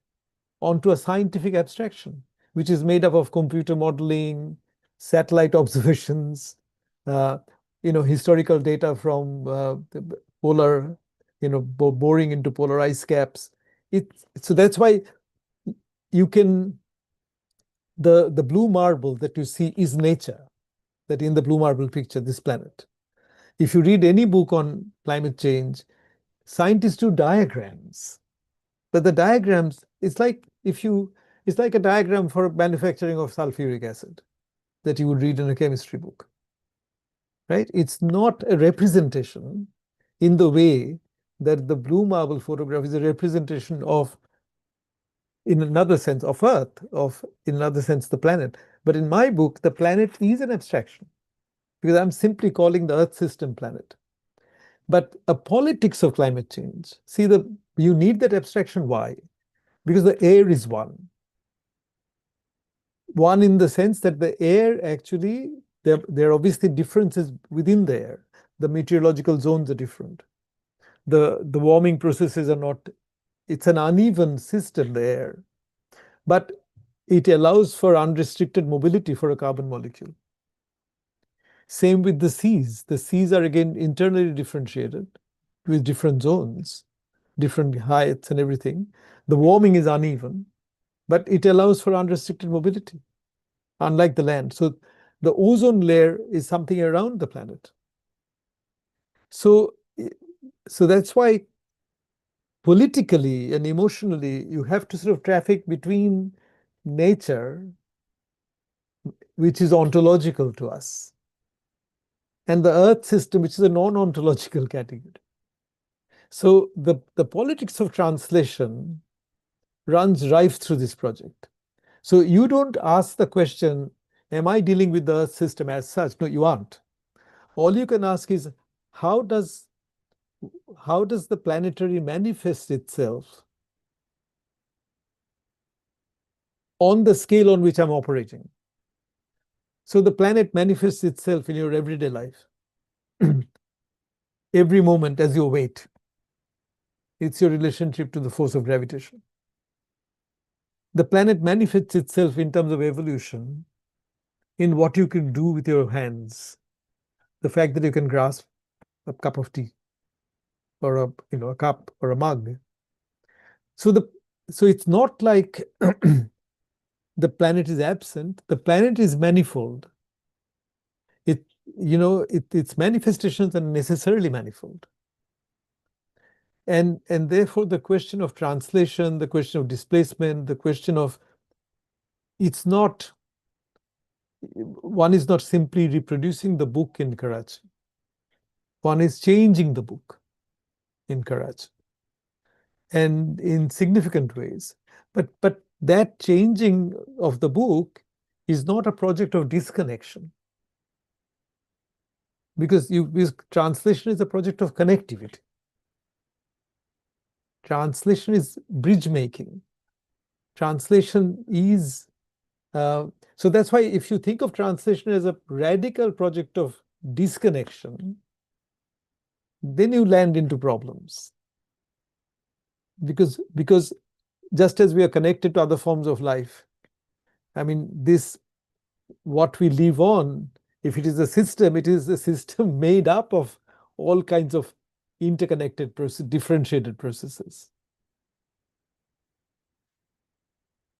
onto a scientific abstraction, which is made up of computer modeling, satellite observations, historical data from the polar, boring into polar ice caps. So that's why the blue marble that you see is nature. That in the blue marble picture, this planet. If you read any book on climate change, scientists do diagrams. But the diagrams, it's like a diagram for manufacturing of sulfuric acid that you would read in a chemistry book. Right? It's not a representation in the way that the blue marble photograph is a representation of, in another sense, of Earth, in another sense, the planet. But in my book, the planet is an abstraction, because I'm simply calling the Earth system planet. But a politics of climate change, you need that abstraction. Why? Because the air is one. One in the sense that the air actually, there are obviously differences within the air. The meteorological zones are different. The warming processes are not, it's an uneven system, the air. But it allows for unrestricted mobility for a carbon molecule. Same with the seas. The seas are again internally differentiated with different zones, different heights and everything. The warming is uneven, but it allows for unrestricted mobility, unlike the land. So the ozone layer is something around the planet. So so that's why politically and emotionally, you have to sort of traffic between nature, which is ontological to us, and the Earth system, which is a non-ontological category. So the politics of translation runs rife through this project. So you don't ask the question, am I dealing with the Earth system as such? No, you aren't. All you can ask is, how does the planetary manifest itself on the scale on which I'm operating? So the planet manifests itself in your everyday life. Every moment as you wait. It's your relationship to the force of gravitation. The planet manifests itself in terms of evolution in what you can do with your hands. The fact that you can grasp a cup of tea or a cup or a mug. So it's not like the planet is absent. The planet is manifold. Its manifestations are necessarily manifold. And therefore the question of translation, the question of displacement, the question of one is not simply reproducing the book in Karachi. One is changing the book in Karachi, and in significant ways. But that changing of the book is not a project of disconnection, because translation is a project of connectivity. Translation is bridge making. Translation is so that's why if you think of translation as a radical project of disconnection, then you land into problems. Because just as we are connected to other forms of life, I mean, what we live on, if it is a system, it is a system made up of all kinds of interconnected differentiated processes.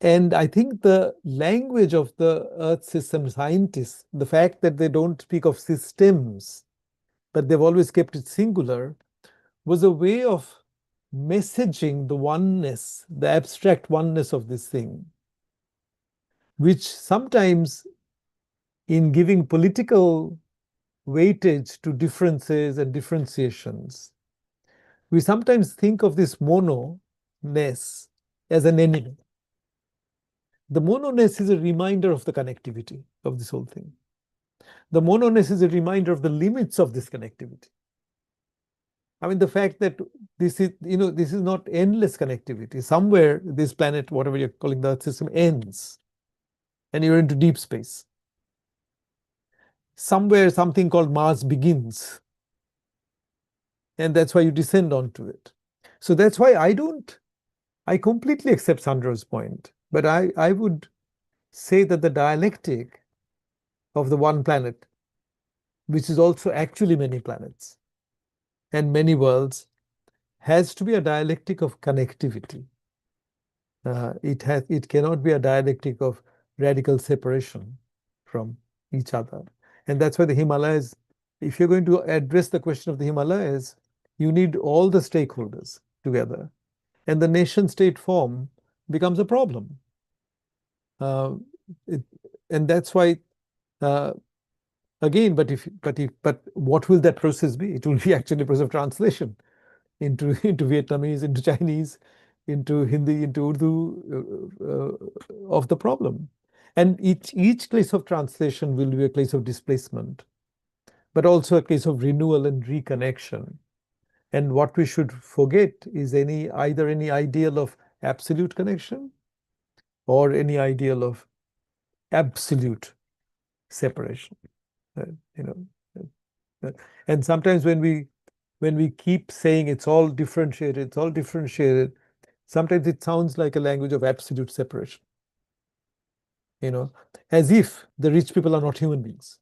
And I think the language of the Earth system scientists, the fact that they don't speak of systems, but they've always kept it singular, was a way of messaging the oneness, the abstract oneness of this thing, which sometimes, in giving political weightage to differences and differentiations, we sometimes think of this mono-ness as an enemy. The mono-ness is a reminder of the connectivity of this whole thing. The mono-ness is a reminder of the limits of this connectivity. I mean, the fact that this is not endless connectivity. Somewhere this planet, whatever you're calling the Earth system, ends, and you're into deep space. Somewhere something called Mars begins, and that's why you descend onto it. So that's why I completely accept Sandra's point, but I would say that the dialectic of the one planet, which is also actually many planets and many worlds, has to be a dialectic of connectivity. It cannot be a dialectic of radical separation from each other. And that's why the Himalayas, if you're going to address the question of the Himalayas, you need all the stakeholders together. And the nation state form becomes a problem. And that's why, again, but what will that process be? It will be actually a process of translation into Vietnamese, into Chinese, into Hindi, into Urdu of the problem. And each case of translation will be a case of displacement, but also a case of renewal and reconnection. And what we should forget is either any ideal of absolute connection or any ideal of absolute separation. And sometimes when we keep saying it's all differentiated, sometimes it sounds like a language of absolute separation. As if the rich people are not human beings,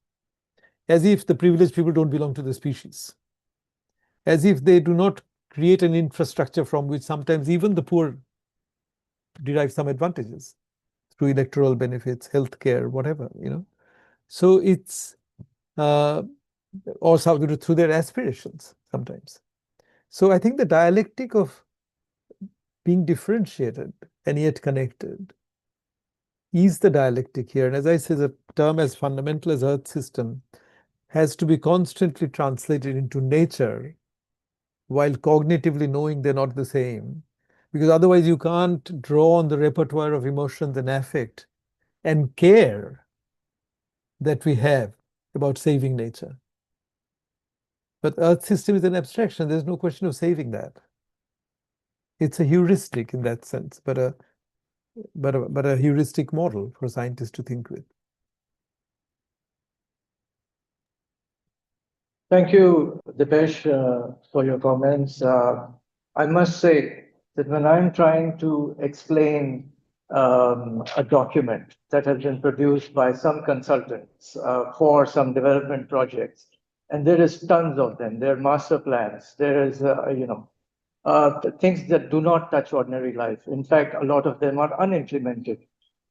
as if the privileged people don't belong to the species, as if they do not create an infrastructure from which sometimes even the poor derive some advantages through electoral benefits, healthcare, whatever. So it's or through their aspirations sometimes. So I think the dialectic of being differentiated and yet connected is the dialectic here. And as I say, the term as fundamental as Earth system has to be constantly translated into nature while cognitively knowing they're not the same. Because otherwise you can't draw on the repertoire of emotions and affect and care that we have about saving nature. But Earth system is an abstraction. There's no question of saving that. It's a heuristic in that sense, but a heuristic model for scientists to think with. Thank you, Dipesh, for your comments. I must say that when I'm trying to explain a document that has been produced by some consultants for some development projects, and there is tons of them, there are master plans, there is, things that do not touch ordinary life. In fact, a lot of them are unimplemented.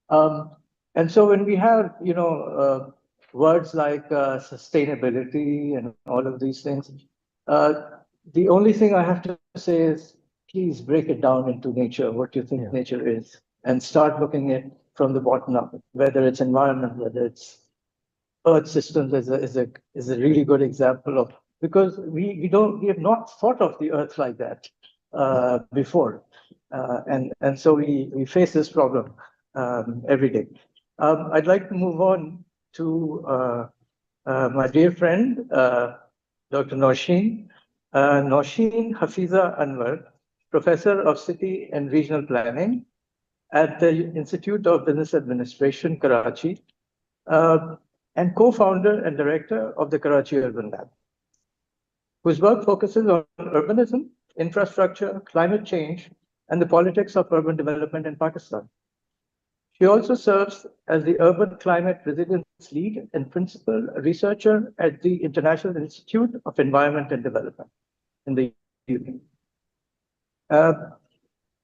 And so when we have, words like sustainability and all of these things, the only thing I have to say is, please break it down into nature, what you think nature is, and start looking at from the bottom up, whether it's environment, whether it's Earth systems is a really good example of, because we have not thought of the Earth like that before, and so we face this problem every day. I'd like to move on to my dear friend, Dr. Nosheen. Nosheen Hafiza Anwar, Professor of City and Regional Planning at the Institute of Business Administration, Karachi, and co-founder and director of the Karachi Urban Lab, whose work focuses on urbanism, infrastructure, climate change, and the politics of urban development in Pakistan. She also serves as the Urban Climate Resilience Lead and Principal Researcher at the International Institute of Environment and Development in the UK.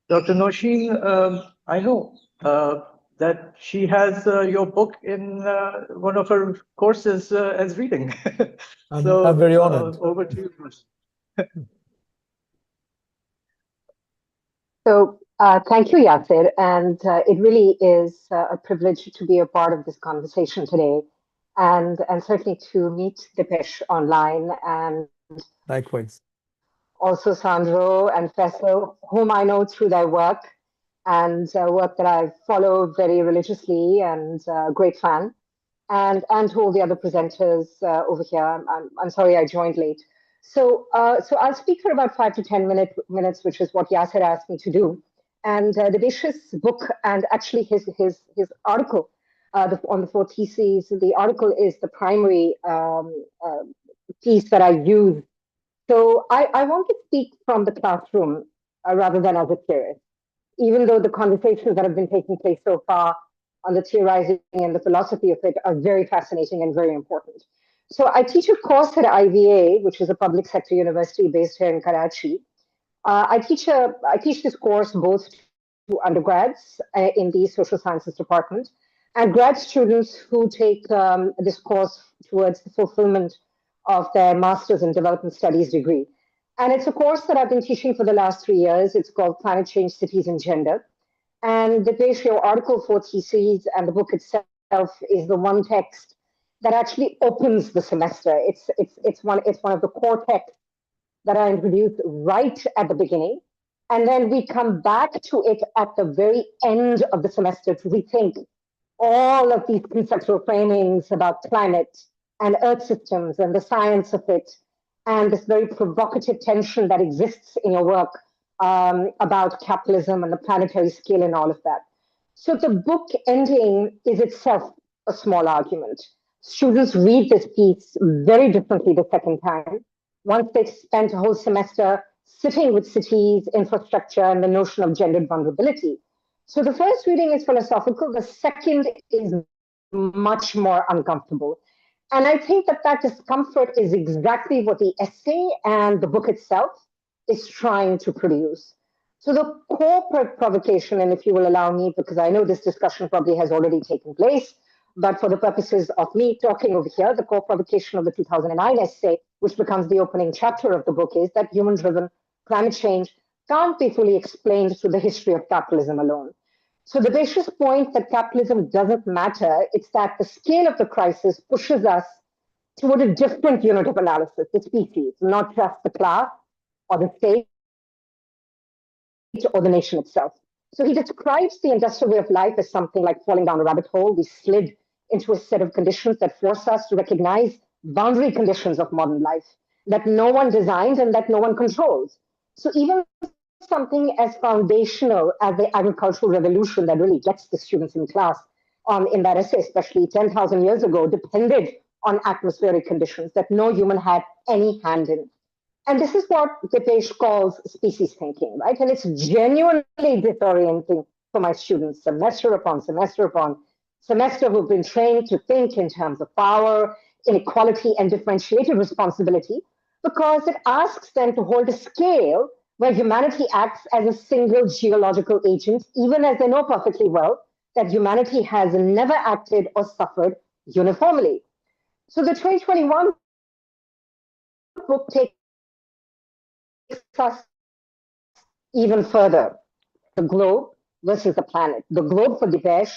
Dr. Nosheen, I know that she has your book in one of her courses as reading. I'm very honored. Over to you, Nosheen. So thank you, Yasir. And it really is a privilege to be a part of this conversation today, and certainly to meet Dipesh online, and Likewise. also Sandro and Faisal, whom I know through their work and work that I follow very religiously and great fan, and to all the other presenters over here. I'm sorry I joined late. So I'll speak for about 5 to 10 minutes, which is what Yasir asked me to do. And Dipesh's book, and actually his article on the 4 theses, the article is the primary piece that I use. So I want to speak from the classroom rather than as a theorist, even though the conversations that have been taking place so far on the theorizing and the philosophy of it are very fascinating and very important. So I teach a course at IVA, which is a public sector university based here in Karachi. I teach this course both to undergrads in the social sciences department and grad students who take this course towards the fulfillment of their master's in development studies degree. And it's a course that I've been teaching for the last 3 years. It's called Climate Change, Cities and Gender. And the Dipesh article 4 theses and the book itself is the one text that actually opens the semester. It's one of the core texts that I introduced right at the beginning. And then we come back to it at the very end of the semester to rethink all of these conceptual framings about climate and earth systems and the science of it, and this very provocative tension that exists in your work about capitalism and the planetary scale and all of that. So the book ending is itself a small argument. Students read this piece very differently the second time. Once they've spent a whole semester sitting with cities, infrastructure, and the notion of gendered vulnerability. So the first reading is philosophical. The second is much more uncomfortable. And I think that discomfort is exactly what the essay and the book itself is trying to produce. So the core provocation, and if you will allow me, because I know this discussion probably has already taken place, but for the purposes of me talking over here, the core provocation of the 2009 essay, which becomes the opening chapter of the book, is that human-driven climate change can't be fully explained through the history of capitalism alone. So the Dipesh's point that capitalism doesn't matter, it's that the scale of the crisis pushes us toward a different unit of analysis, the species, not just the class or the state or the nation itself. So he describes the industrial way of life as something like falling down a rabbit hole. We slid into a set of conditions that force us to recognize boundary conditions of modern life that no one designed and that no one controls. So even something as foundational as the agricultural revolution that really gets the students in class in that essay, especially 10,000 years ago, depended on atmospheric conditions that no human had any hand in. And this is what Dipesh calls species thinking, right? And it's genuinely disorienting for my students, semester upon semester upon semester, who've been trained to think in terms of power, inequality, and differentiated responsibility, because it asks them to hold a scale where humanity acts as a single geological agent, even as they know perfectly well that humanity has never acted or suffered uniformly. So the 2021 book takes us even further. The globe versus the planet. The globe for Dipesh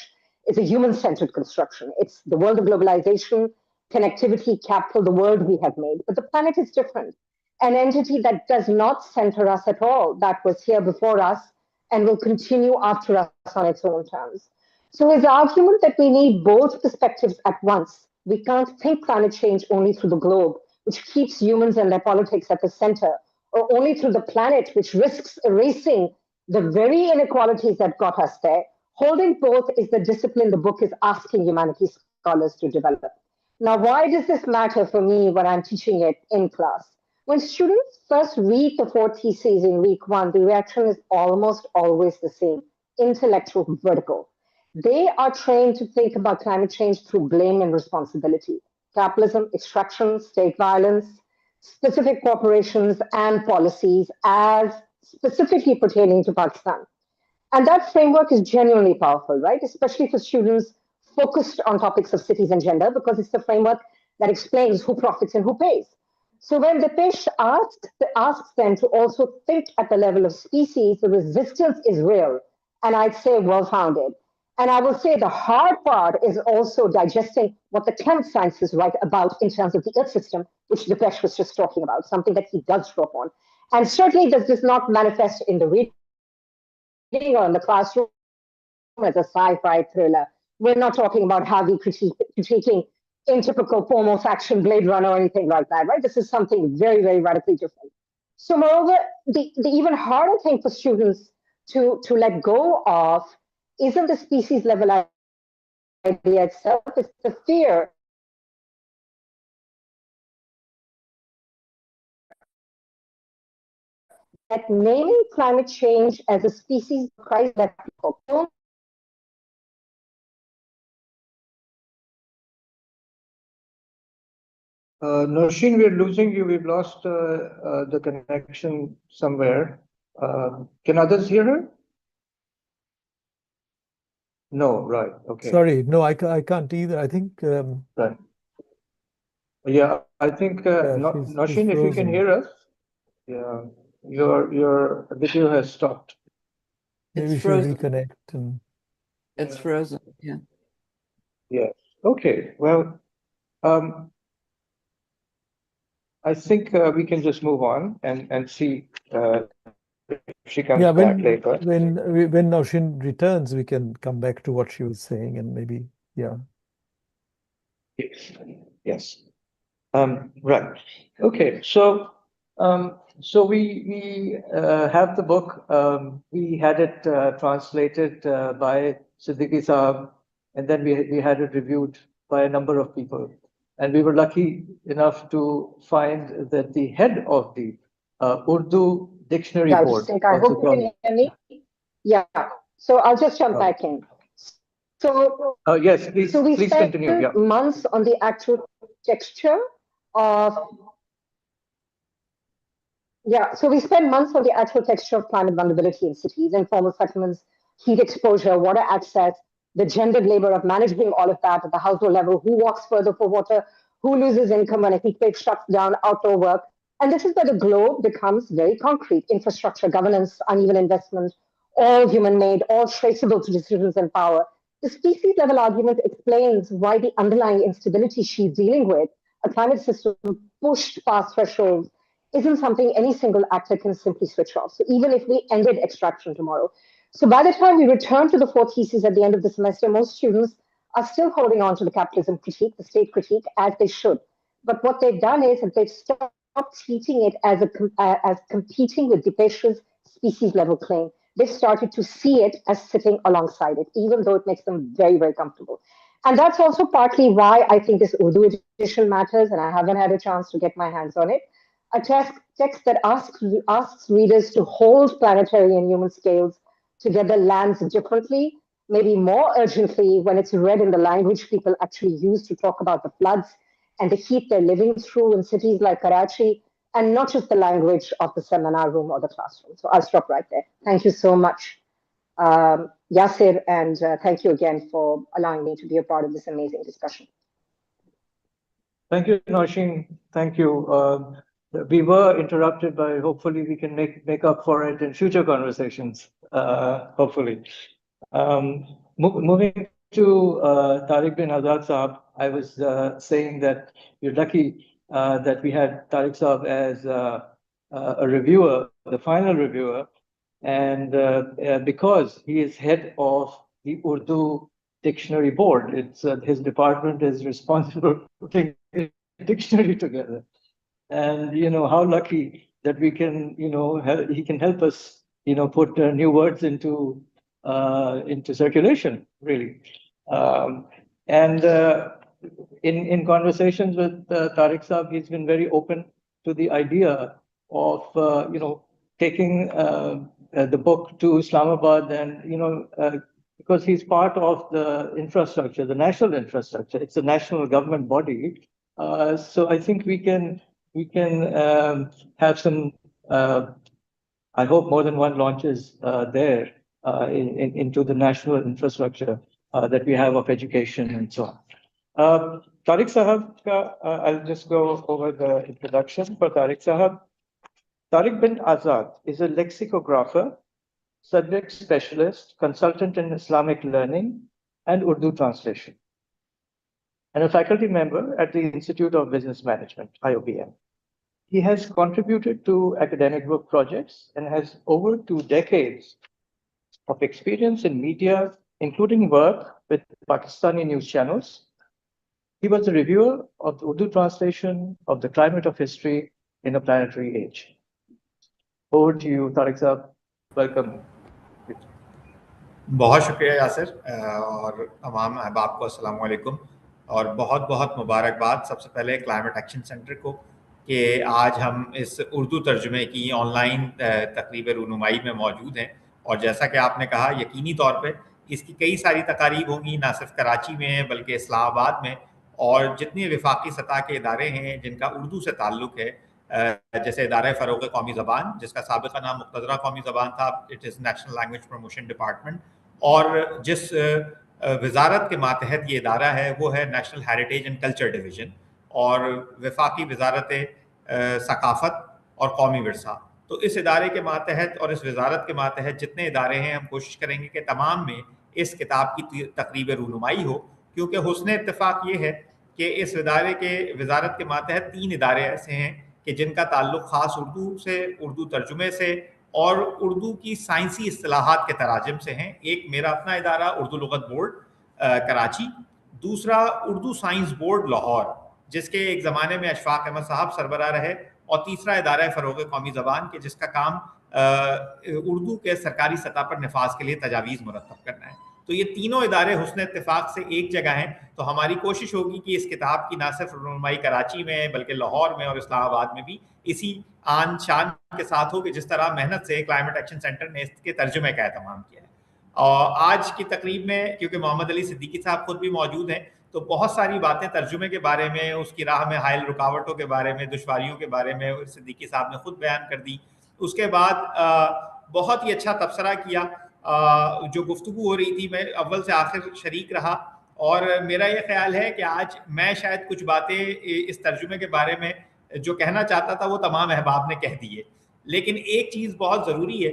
is a human-centered construction. It's the world of globalization, connectivity, capital, the world we have made. But the planet is different. An entity that does not center us at all, that was here before us and will continue after us on its own terms. So his argument that we need both perspectives at once, we can't think climate change only through the globe, which keeps humans and their politics at the center, or only through the planet, which risks erasing the very inequalities that got us there. Holding both is the discipline the book is asking humanities scholars to develop. Now, why does this matter for me when I'm teaching it in class? When students first read the 4 theses in week 1, the reaction is almost always the same, intellectual vertical. They are trained to think about climate change through blame and responsibility. Capitalism, extraction, state violence, specific corporations and policies as specifically pertaining to Pakistan. And that framework is genuinely powerful, right? Especially for students focused on topics of cities and gender, because it's the framework that explains who profits and who pays. So when Dipesh asks them to also think at the level of species, the resistance is real, and I'd say well-founded. And I will say the hard part is also digesting what the climate sciences write about in terms of the Earth system, which Dipesh was just talking about, something that he does draw upon. And certainly this does not manifest in the reading or in the classroom as a sci-fi thriller. We're not talking about Harvey critiquing in typical foremost action Blade Runner or anything like that, right? This is something very, very radically different. So moreover, the even harder thing for students to let go of isn't the species level idea itself, it's the fear that naming climate change as a species crisis that people don't Nosheen, we're losing you. We've lost the connection somewhere. Can others hear her? No, right. Okay. Sorry, no, I can't either. I think Right. Yeah, I think Nosheen, if you can hear us, yeah, your video has stopped. maybe we It's should frozen. reconnect. And It's frozen. Yeah. Yes. Okay. Well, I think we can just move on and see if she comes yeah, back later. when Naushin returns, we can come back to what she was saying and maybe, yeah. Yes. Yes. Right. Okay. So we have the book. We had it translated by Siddiqui Saab, and then we had it reviewed by a number of people. And we were lucky enough to find that the head of the Urdu Dictionary I Board. think I hope you can hear me. Yeah. So I'll just jump back in. So yes, please. so we Please spent continue. Yeah. months on the actual texture of so we spend months on the actual texture of climate vulnerability in cities, informal settlements, heat exposure, water access, the gendered labor of managing all of that at the household level, who walks further for water, who loses income when a heat wave shuts down outdoor work. And this is where the globe becomes very concrete. Infrastructure, governance, uneven investment, all human-made, all traceable to decisions and power. The species level argument explains why the underlying instability she's dealing with, a climate system pushed past thresholds, isn't something any single actor can simply switch off. So even if we ended extraction tomorrow. So by the time we return to the four theses at the end of the semester, most students are still holding on to the capitalism critique, the state critique, as they should. But what they've done is that they've stopped treating it as competing with Dipesh's species level claim. They've started to see it as sitting alongside it, even though it makes them very, very comfortable. And that's also partly why I think this Urdu edition matters, and I haven't had a chance to get my hands on it. A text that asks readers to hold planetary and human scales together lands differently, maybe more urgently when it's read in the language people actually use to talk about the floods and the heat they're living through in cities like Karachi, and not just the language of the seminar room or the classroom. So I'll stop right there. Thank you so much, Yasir, and thank you again for allowing me to be a part of this amazing discussion. Thank you, Nosheen. Thank you. We were interrupted, but hopefully we can make up for it in future conversations, hopefully. Moving to Tariq bin Azad Saab, I was saying that we're lucky that we had Tariq Saab as a reviewer, the final reviewer, and because he is head of the Urdu Dictionary Board, it's his department is responsible for putting the dictionary together. And how lucky that we can, he can help us, put new words into circulation, really. And in conversations with Tariq Saab, he's been very open to the idea of, taking the book to Islamabad, and because he's part of the infrastructure, the national infrastructure. It's a national government body. So I think we can have some, I hope more than one launches there into the national infrastructure that we have of education and so on. Tariq Sahab, I'll just go over the introduction for Tariq Sahab. Tariq bin Azad is a lexicographer, subject specialist, consultant in Islamic learning and Urdu translation, and a faculty member at the Institute of Business Management, IOBM. He has contributed to academic book projects and has over 2 decades of experience in media, including work with Pakistani news channels. He was a reviewer of the Urdu translation of The Climate of History in a Planetary Age. Over to you, Tariq Saab. Welcome. बहुत शुक्रिया यासिर और तमाम अहबाब को अस्सलाम वालेकुम और बहुत बहुत मुबारकबाद सबसे पहले क्लाइमेट एक्शन सेंटर को कि आज हम इस उर्दू तर्जुमे की ऑनलाइन तकरीब रूनुमाई में मौजूद हैं और जैसा कि आपने कहा यकीनी तौर पे इसकी कई सारी तकारीब होंगी ना सिर्फ कराची में बल्कि इस्लामाबाद में और जितने वफाकी सतह के इदारे हैं जिनका उर्दू से ताल्लुक़ है जैसे इदारा फ़रोग़ कौमी ज़बान जिसका साबिक़ा नाम मुक़्तदरा कौमी ज़बान था, it is national language promotion department, और जिस वजारत के मातहत ये इदारा है वो है national heritage and culture division और वफाकी वजारत सकाफ़त और कौमी विरसा। तो इस इदारे के मातहत और इस वजारत के मातहत जितने इदारे हैं हम कोशिश करेंगे कि तमाम में इस किताब की तकरीब रूनुमाई हो, क्योंकि हुस्न इत्तेफाक ये है कि इस इदारे के वजारत के मातहत 3 इदारे ऐसे हैं कि जिनका ताल्लुक़ ख़ास उर्दू से, उर्दू तर्जुमे से और उर्दू की साइंसी इस्तिलाहात के तराजिम से हैं। एक मेरा अपना इदारा उर्दू लुग़त बोर्ड कराची, दूसरा उर्दू साइंस बोर्ड लाहौर जिसके एक ज़माने में अशफाक अहमद साहब सरबराह रहे, और तीसरा इदारा फ़रोग़ कौमी ज़बान के जिसका काम उर्दू के सरकारी सतह पर नफाज के लिए तजावीज़ मुरतब करना है। तो ये तीनों इदारे हुस्न इत्तेफाक से एक जगह हैं। तो हमारी कोशिश होगी कि इस किताब की ना सिर्फ रूनुमाई कराची में बल्कि लाहौर में और इस्लामाबाद में भी इसी आन शान के साथ हो कि जिस तरह मेहनत से क्लाइमेट एक्शन सेंटर ने इसके तर्जुमे का एहतमाम किया है। और आज की तकरीब में क्योंकि मोहम्मद अली सिद्दीकी साहब खुद भी मौजूद हैं तो बहुत सारी बातें तर्जुमे के बारे में, उसकी राह में हायल रुकावटों के बारे में, दुश्वारियों के बारे में सिद्दीकी साहब ने खुद बयान कर दी। उसके बाद बहुत ही अच्छा तबसरा किया, जो गुफ्तगू हो रही थी मैं अव्वल से आखिर शरीक रहा और मेरा ये ख्याल है कि आज मैं शायद कुछ बातें इस तर्जुमे के बारे में جو کہنا چاہتا تھا وہ تمام احباب نے کہہ دیے. لیکن ایک چیز بہت ضروری ہے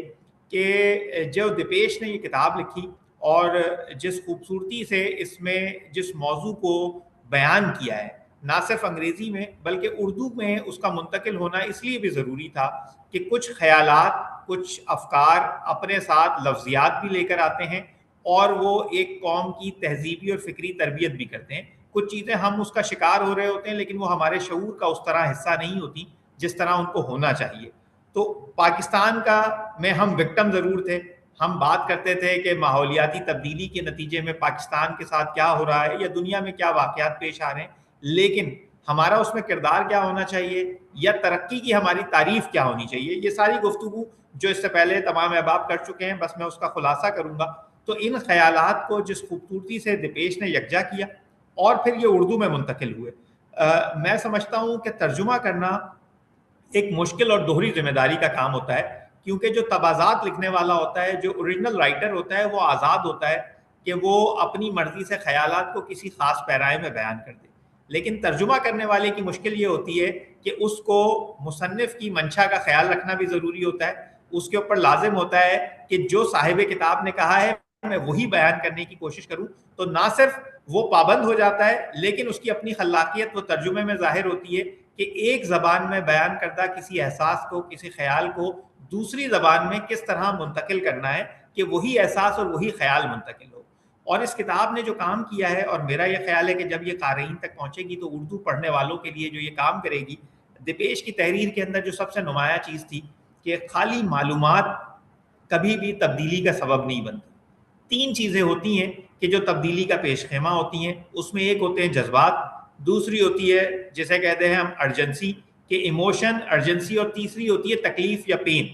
کہ جو دیپیش نے یہ کتاب لکھی اور جس خوبصورتی سے اس میں جس موضوع کو بیان کیا ہے، نہ صرف انگریزی میں بلکہ اردو میں اس کا منتقل ہونا اس لیے بھی ضروری تھا کہ کچھ خیالات، کچھ افکار اپنے ساتھ لفظیات بھی لے کر آتے ہیں اور وہ ایک قوم کی تہذیبی اور فکری تربیت بھی کرتے ہیں. کچھ چیزیں ہم اس کا شکار ہو رہے ہوتے ہیں لیکن وہ ہمارے شعور کا اس طرح حصہ نہیں ہوتی جس طرح ان کو ہونا چاہیے. تو پاکستان کا میں ہم وکٹم ضرور تھے. ہم بات کرتے تھے کہ ماحولیاتی تبدیلی کے نتیجے میں پاکستان کے ساتھ کیا ہو رہا ہے یا دنیا میں کیا واقعات پیش آ رہے ہیں، لیکن ہمارا اس میں کردار کیا ہونا چاہیے یا ترقی کی ہماری تعریف کیا ہونی چاہیے. یہ ساری گفتگو جو اس سے پہلے تمام احباب کر چکے ہیں، بس میں اس کا خلاصہ کروں گا. تو ان خیالات کو جس خوبصورتی سے دیپیش نے یکجا کیا اور پھر یہ اردو میں منتقل ہوئے. میں سمجھتا ہوں کہ ترجمہ کرنا ایک مشکل اور دوہری ذمہ داری کا کام ہوتا ہے، کیونکہ جو تبازات لکھنے والا ہوتا ہے، جو اوریجنل رائٹر ہوتا ہے، وہ آزاد ہوتا ہے کہ وہ اپنی مرضی سے خیالات کو کسی خاص پیرائے میں بیان کر دے. لیکن ترجمہ کرنے والے کی مشکل یہ ہوتی ہے کہ اس کو مصنف کی منشا کا خیال رکھنا بھی ضروری ہوتا ہے. اس کے اوپر لازم ہوتا ہے کہ جو صاحب کتاب نے کہا ہے میں وہی بیان کرنے کی کوشش کروں. تو نہ صرف وہ پابند ہو جاتا ہے لیکن اس کی اپنی خلاقیت وہ ترجمے میں ظاہر ہوتی ہے کہ ایک زبان میں بیان کردہ کسی احساس کو، کسی خیال کو دوسری زبان میں کس طرح منتقل کرنا ہے کہ وہی احساس اور وہی خیال منتقل ہو. اور اس کتاب نے جو کام کیا ہے، اور میرا یہ خیال ہے کہ جب یہ قارئین تک پہنچے گی تو اردو پڑھنے والوں کے لیے جو یہ کام کرے گی، دیپیش کی تحریر کے اندر جو سب سے نمایاں چیز تھی کہ خالی معلومات کبھی بھی تبدیلی کا سبب نہیں بنتی. 3 چیزیں ہوتی ہیں کہ جو تبدیلی کا پیش خیمہ ہوتی ہیں. اس میں ایک ہوتے ہیں جذبات، دوسری ہوتی ہے جسے کہتے ہیں ہم ارجنسی کہ ایموشن، ارجنسی، اور تیسری ہوتی ہے تکلیف یا پین.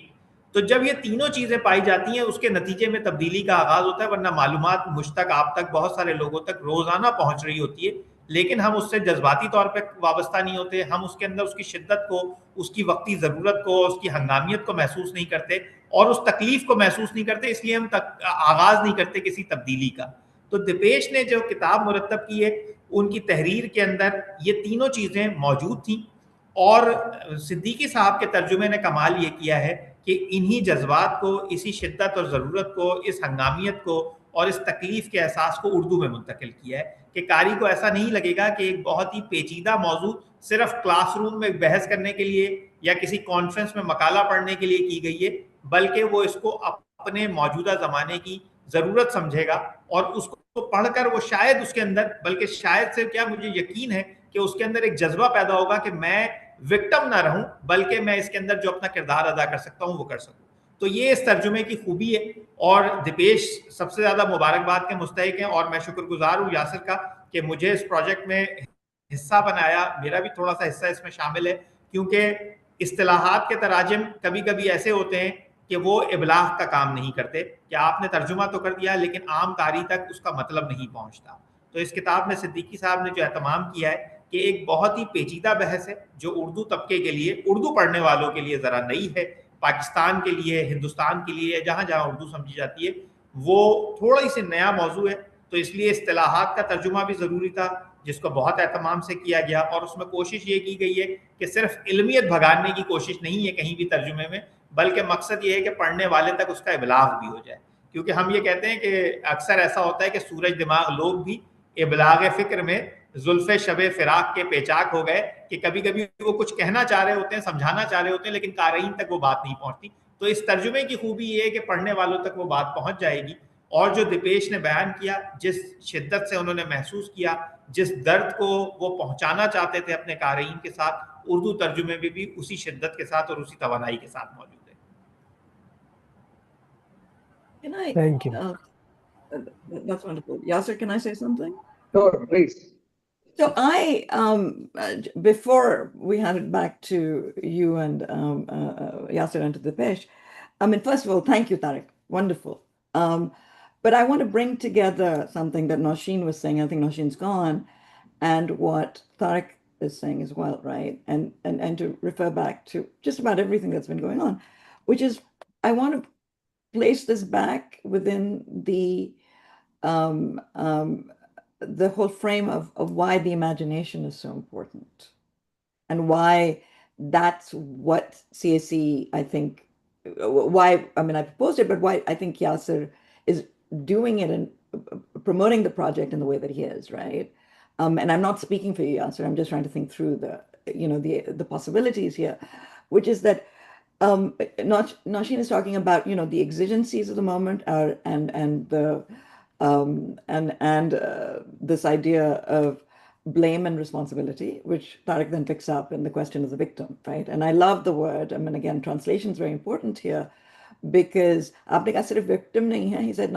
تو جب یہ تینوں چیزیں پائی جاتی ہیں اس کے نتیجے میں تبدیلی کا آغاز ہوتا ہے، ورنہ معلومات مجھ تک، آپ تک، بہت سارے لوگوں تک روزانہ پہنچ رہی ہوتی ہے لیکن ہم اس سے جذباتی طور پہ وابستہ نہیں ہوتے. ہم اس کے اندر اس کی شدت کو، اس کی وقتی ضرورت کو، اس کی ہنگامیت کو محسوس نہیں کرتے اور اس تکلیف کو محسوس نہیں کرتے، اس لیے ہم آغاز نہیں کرتے کسی تبدیلی کا. تو دیپیش نے جو کتاب مرتب کی ہے ان کی تحریر کے اندر یہ تینوں چیزیں موجود تھیں. اور صدیقی صاحب کے ترجمے نے کمال یہ کیا ہے کہ انہی جذبات کو، اسی شدت اور ضرورت کو، اس ہنگامیت کو اور اس تکلیف کے احساس کو اردو میں منتقل کیا ہے کہ قاری کو ایسا نہیں لگے گا کہ ایک بہت ہی پیچیدہ موضوع صرف کلاس روم میں بحث کرنے کے لیے یا کسی کانفرنس میں مقالہ پڑھنے کے لیے کی گئی ہے، بلکہ وہ اس کو اپنے موجودہ زمانے کی ضرورت سمجھے گا اور اس کو پڑھ کر وہ شاید اس کے اندر، بلکہ شاید سے کیا مجھے یقین ہے کہ اس کے اندر ایک جذبہ پیدا ہوگا کہ میں وکٹم نہ رہوں بلکہ میں اس کے اندر جو اپنا کردار ادا کر سکتا ہوں وہ کر سکوں. تو یہ اس ترجمے کی خوبی ہے اور دیپیش سب سے زیادہ مبارکباد کے مستحق ہیں. اور میں شکر گزار ہوں یاسر کا کہ مجھے اس پروجیکٹ میں حصہ بنایا. میرا بھی تھوڑا سا حصہ اس میں شامل ہے کیونکہ اصطلاحات کے تراجم کبھی کبھی ایسے ہوتے ہیں کہ وہ ابلاغ کا کام نہیں کرتے کہ آپ نے ترجمہ تو کر دیا لیکن عام قاری تک اس کا مطلب نہیں پہنچتا. تو اس کتاب میں صدیقی صاحب نے جو اہتمام کیا ہے کہ ایک بہت ہی پیچیدہ بحث ہے جو اردو طبقے کے لیے، اردو پڑھنے والوں کے لیے ذرا نئی ہے، پاکستان کے لیے، ہندوستان کے لیے، جہاں جہاں اردو سمجھی جاتی ہے وہ تھوڑا سی نیا موضوع ہے. تو اس لیے اصطلاحات کا ترجمہ بھی ضروری تھا جس کو بہت اہتمام سے کیا گیا. اور اس میں کوشش یہ کی گئی ہے کہ صرف علمیت بھگانے کی کوشش نہیں ہے کہیں بھی ترجمے میں، بلکہ مقصد یہ ہے کہ پڑھنے والے تک اس کا ابلاغ بھی ہو جائے. کیونکہ ہم یہ کہتے ہیں کہ اکثر ایسا ہوتا ہے کہ سورج دماغ لوگ بھی ابلاغ فکر میں زلف شب فراق کے پیچاک ہو گئے کہ کبھی کبھی وہ کچھ کہنا چاہ رہے ہوتے ہیں، سمجھانا چاہ رہے ہوتے ہیں لیکن قارئین تک وہ بات نہیں پہنچتی. تو اس ترجمے کی خوبی یہ ہے کہ پڑھنے والوں تک وہ بات پہنچ جائے گی. اور جو دیپیش نے بیان کیا، جس شدت سے انہوں نے محسوس کیا، جس درد کو وہ پہنچانا چاہتے تھے اپنے قارئین کے ساتھ، اردو ترجمے میں بھی اسی شدت کے ساتھ اور اسی توانائی کے ساتھ موجود ہے. Can I, Thank you. That's wonderful. Yasser, can I say something? Sure, please. So before we hand it back to you and Yasser and to Dipesh, I mean, first of all, thank you, Tariq. Wonderful. But I want to bring together something that Nausheen was saying. I think Nausheen's gone, and what Tariq is saying as well, right? And to refer back to just about everything that's been going on, which is I want to place this back within the whole frame of why the imagination is so important and why that's what CSE, I think, why, I mean, I proposed it, but why I think Yasser is doing it and promoting the project in the way that he is, right? And I'm not speaking for you, Yasser. I'm just trying to think through the possibilities here, which is that Nausheen is talking about, the exigencies of the moment, and the this idea of blame and responsibility, which Tariq then picks up in the question of the victim, right? And I love the word. I mean, again, translation is very important here, because आपने कहा सिर्फ victim नहीं है. He said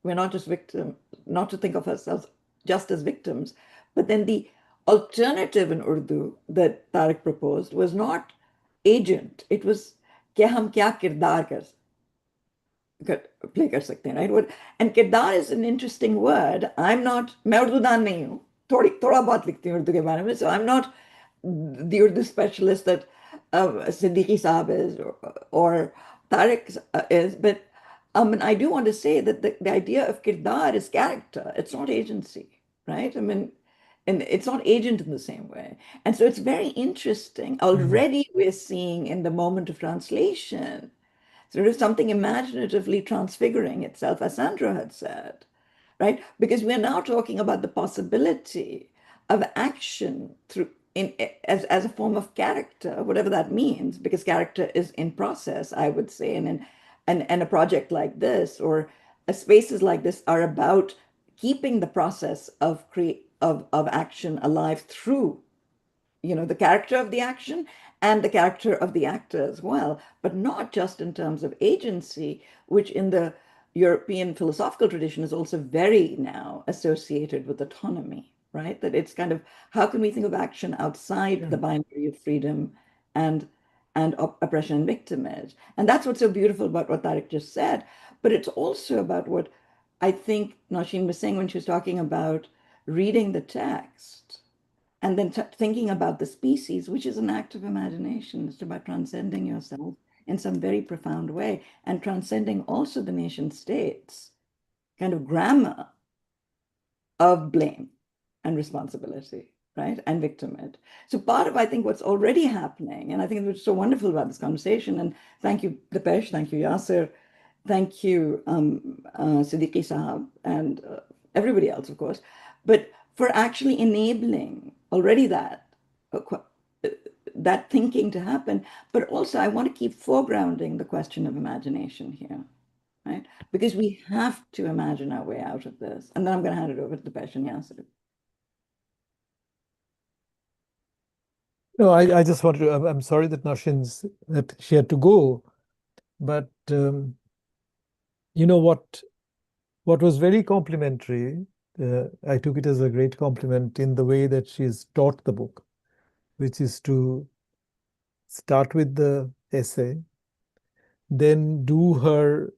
we're not just victim, not to think of ourselves just as victims, but then the alternative in Urdu that Tariq proposed was not agent. It was कि हम क्या किरदार play कर सकते हैं, right? And किरदार is an interesting word. मैं उर्दूदान नहीं हूँ, थोड़ा बहुत लिखती हूँ उर्दू के बारे में, so I'm not the Urdu specialist that Siddiqui Saab is, or Tariq is, but and I do want to say that the idea of kirdar is character. It's not agency, right? I mean, and it's not agent in the same way. And so it's very interesting. Already we're seeing in the moment of translation, there is something imaginatively transfiguring itself, as Sandra had said, right? Because we're now talking about the possibility of action as a form of character, whatever that means, because character is in process, I would say, and a project like this or spaces like this are about keeping the process of action alive through the character of the action and the character of the actor as well, but not just in terms of agency, which in the European philosophical tradition is also very now associated with autonomy, right? That it's kind of, how can we think of action outside the binary of freedom and oppression and victimage? And that's what's so beautiful about what Tariq just said. But it's also about what I think Nausheen was saying when she was talking about reading the text and then thinking about the species, which is an act of imagination. It's about transcending yourself in some very profound way and transcending also the nation state's kind of grammar of blame and responsibility, right? And victimhood. So part of, I think, what's already happening, and I think what's so wonderful about this conversation, and thank you, Dipesh, thank you, Yasser, thank you, Siddiqui Sahab, and everybody else, of course, but for actually enabling already that thinking to happen. But also I want to keep foregrounding the question of imagination here, right? Because we have to imagine our way out of this. And then I'm going to hand it over to Dipesh and Yasser. No, I just wanted to, I'm sorry that that she had to go, but you know what was very complimentary, I took it as a great compliment in the way that she's taught the book, which is to start with the essay, then do her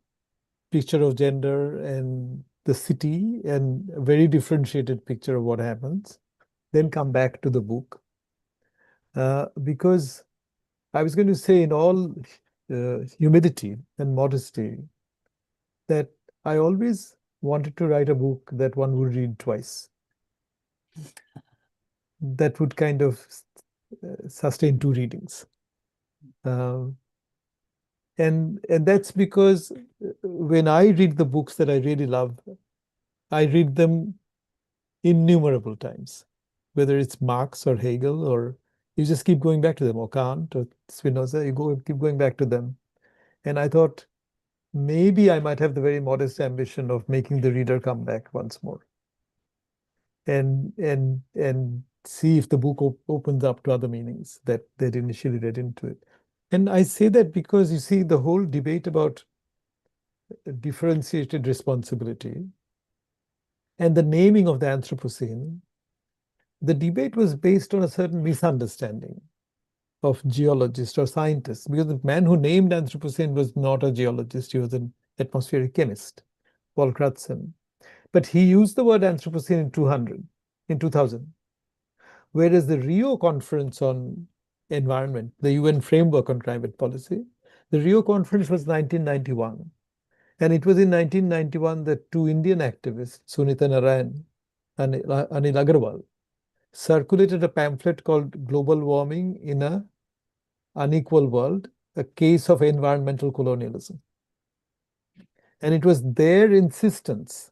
picture of gender and the city and a very differentiated picture of what happens, then come back to the book. Because I was going to say in all humility and modesty that I always wanted to write a book that one would read twice. That would kind of sustain two readings. And that's because when I read the books that I really love, I read them innumerable times, whether it's Marx or Hegel, or you just keep going back to them, or Kant or Spinoza, keep going back to them. And I thought maybe I might have the very modest ambition of making the reader come back once more and see if the book opens up to other meanings that they'd initially read into it. And I say that because you see the whole debate about differentiated responsibility and the naming of the Anthropocene, the debate was based on a certain misunderstanding of geologists or scientists, because the man who named Anthropocene was not a geologist, he was an atmospheric chemist, Paul Crutzen. But he used the word Anthropocene in 2000. Whereas the Rio Conference on Environment, the UN Framework on Climate Policy, the Rio Conference was 1991. And it was in 1991 that two Indian activists, Sunita Narayan and Anil Agarwal, circulated a pamphlet called Global Warming in a unequal world, a case of environmental colonialism. And it was their insistence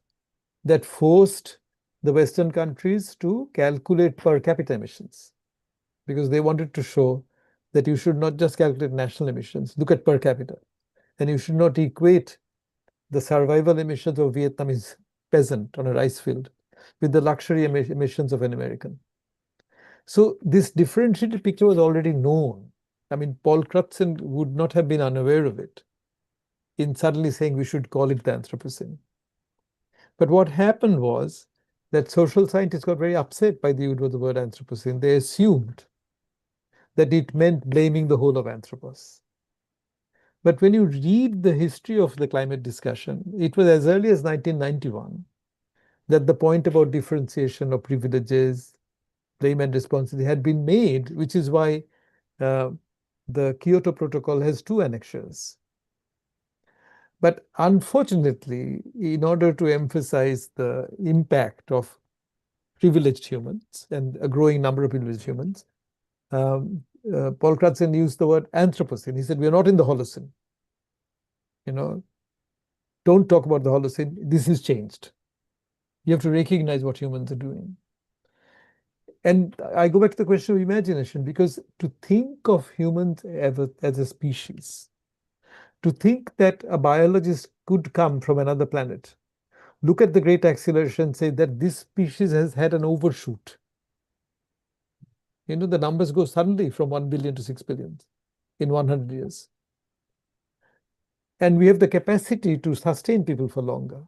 that forced the Western countries to calculate per capita emissions, because they wanted to show that you should not just calculate national emissions, look at per capita. And you should not equate the survival emissions of a Vietnamese peasant on a rice field with the luxury emissions of an American. So this differentiated picture was already known. I mean, Paul Crutzen would not have been unaware of it in suddenly saying we should call it the Anthropocene. But what happened was that social scientists got very upset by the use of the word Anthropocene. They assumed that it meant blaming the whole of Anthropos. But when you read the history of the climate discussion, it was as early as 1991 that the point about differentiation of privileges, blame and responsibility had been made, which is why the Kyoto Protocol has 2 annexures. But unfortunately, in order to emphasize the impact of privileged humans and a growing number of privileged humans, Paul Crutzen used the word Anthropocene. He said, we are not in the Holocene. Don't talk about the Holocene. This has changed. You have to recognize what humans are doing. And I go back to the question of imagination, because to think of humans as a species, to think that a biologist could come from another planet, look at the great acceleration and say that this species has had an overshoot. The numbers go suddenly from 1 billion to 6 billion in 100 years. And we have the capacity to sustain people for longer.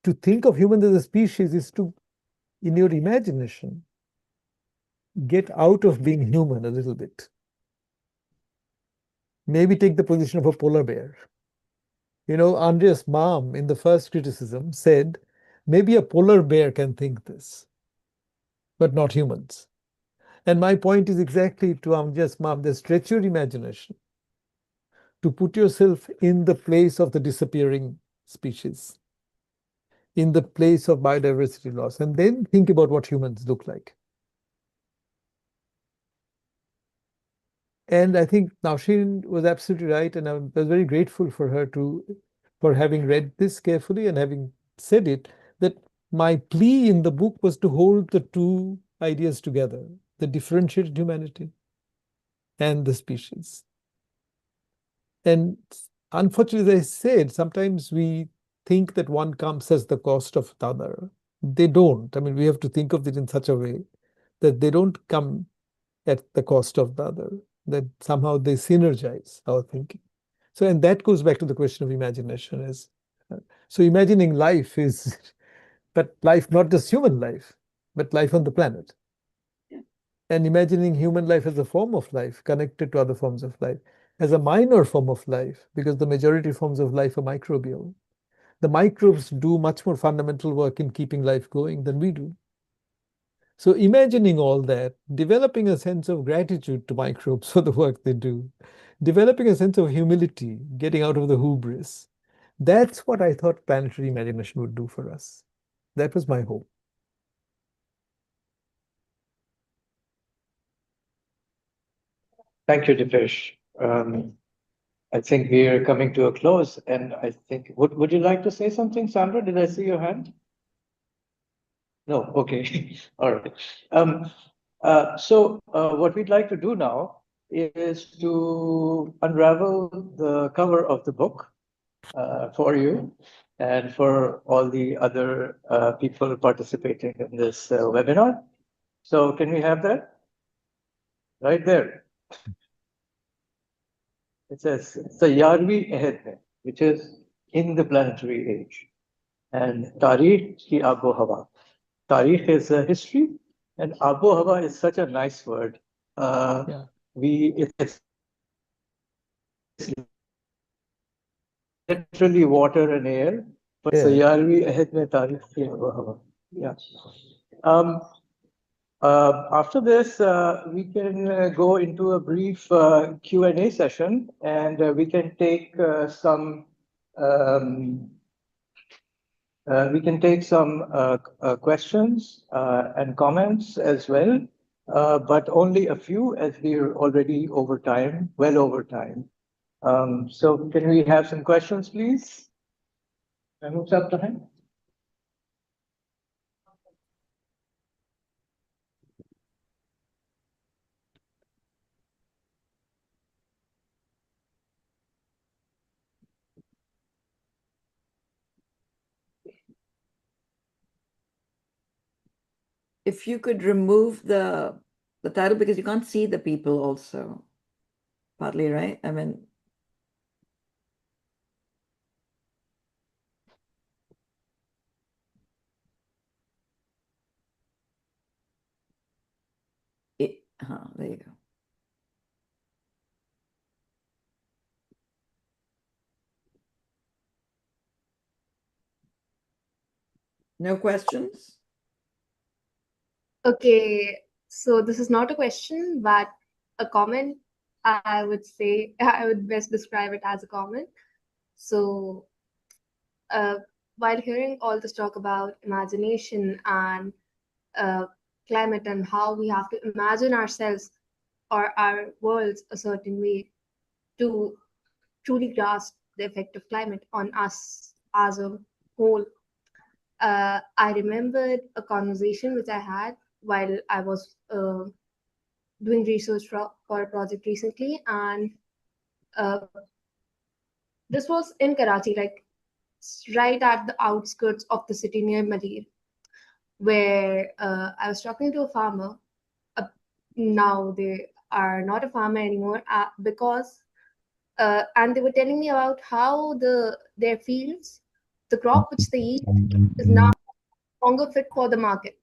To think of humans as a species is to, in your imagination, get out of being human a little bit. Maybe take the position of a polar bear. Andreas Malm, in the first criticism, said, maybe a polar bear can think this, but not humans. And my point is exactly to Andreas Malm, that stretch your imagination to put yourself in the place of the disappearing species, in the place of biodiversity loss, and then think about what humans look like. And I think Nausheen was absolutely right, and I was very grateful for her for having read this carefully and having said it, that my plea in the book was to hold the 2 ideas together, the differentiated humanity and the species. And unfortunately, as I said, sometimes we think that one comes as the cost of the other. They don't. I mean, we have to think of it in such a way that they don't come at the cost of the other, that somehow they synergize our thinking. So, and that goes back to the question of imagination. So imagining life is, but life, not just human life, but life on the planet. Yeah. And imagining human life as a form of life connected to other forms of life, as a minor form of life, because the majority forms of life are microbial. The microbes do much more fundamental work in keeping life going than we do. So imagining all that, developing a sense of gratitude to microbes for the work they do, developing a sense of humility, getting out of the hubris, that's what I thought planetary imagination would do for us. That was my hope. Thank you, Dipesh. I think we are coming to a close, and I think, would you like to say something, Sandra? Did I see your hand? No, okay. All right. So what we'd like to do now is to unravel the cover of the book for you and for all the other people participating in this webinar. So can we have that? Right there. It says Sayarvi Ahed Mein, which is in the planetary age, and Tarikh ki Abo Hawa. Tarikh is history, and Abo Hawa is such a nice word. It's literally water and air, but Sayarvi Ahed Mein Tarikh ki Abo Hawa. Yeah. After this, we can go into a brief Q&A session, and we can take some questions and comments as well. but only a few as we're already over time, well over time. So can we have some questions, please? Mahmood Saab Tahan? If you could remove the title, because you can't see the people also, partly, right? I mean, there you go. No questions? Okay, so this is not a question, but a comment. I would say I would best describe it as a comment. So, uh, while hearing all this talk about imagination and uh, climate and how we have to imagine ourselves or our worlds a certain way to truly grasp the effect of climate on us as a whole, I remembered a conversation which I had while I was doing research for a project recently, and uh, this was in Karachi, like right at the outskirts of the city near Malir, where I was talking to a farmer. Uh, Now they are not a farmer anymore because, and they were telling me about how their fields, the crop which they eat, is now no longer fit for the market.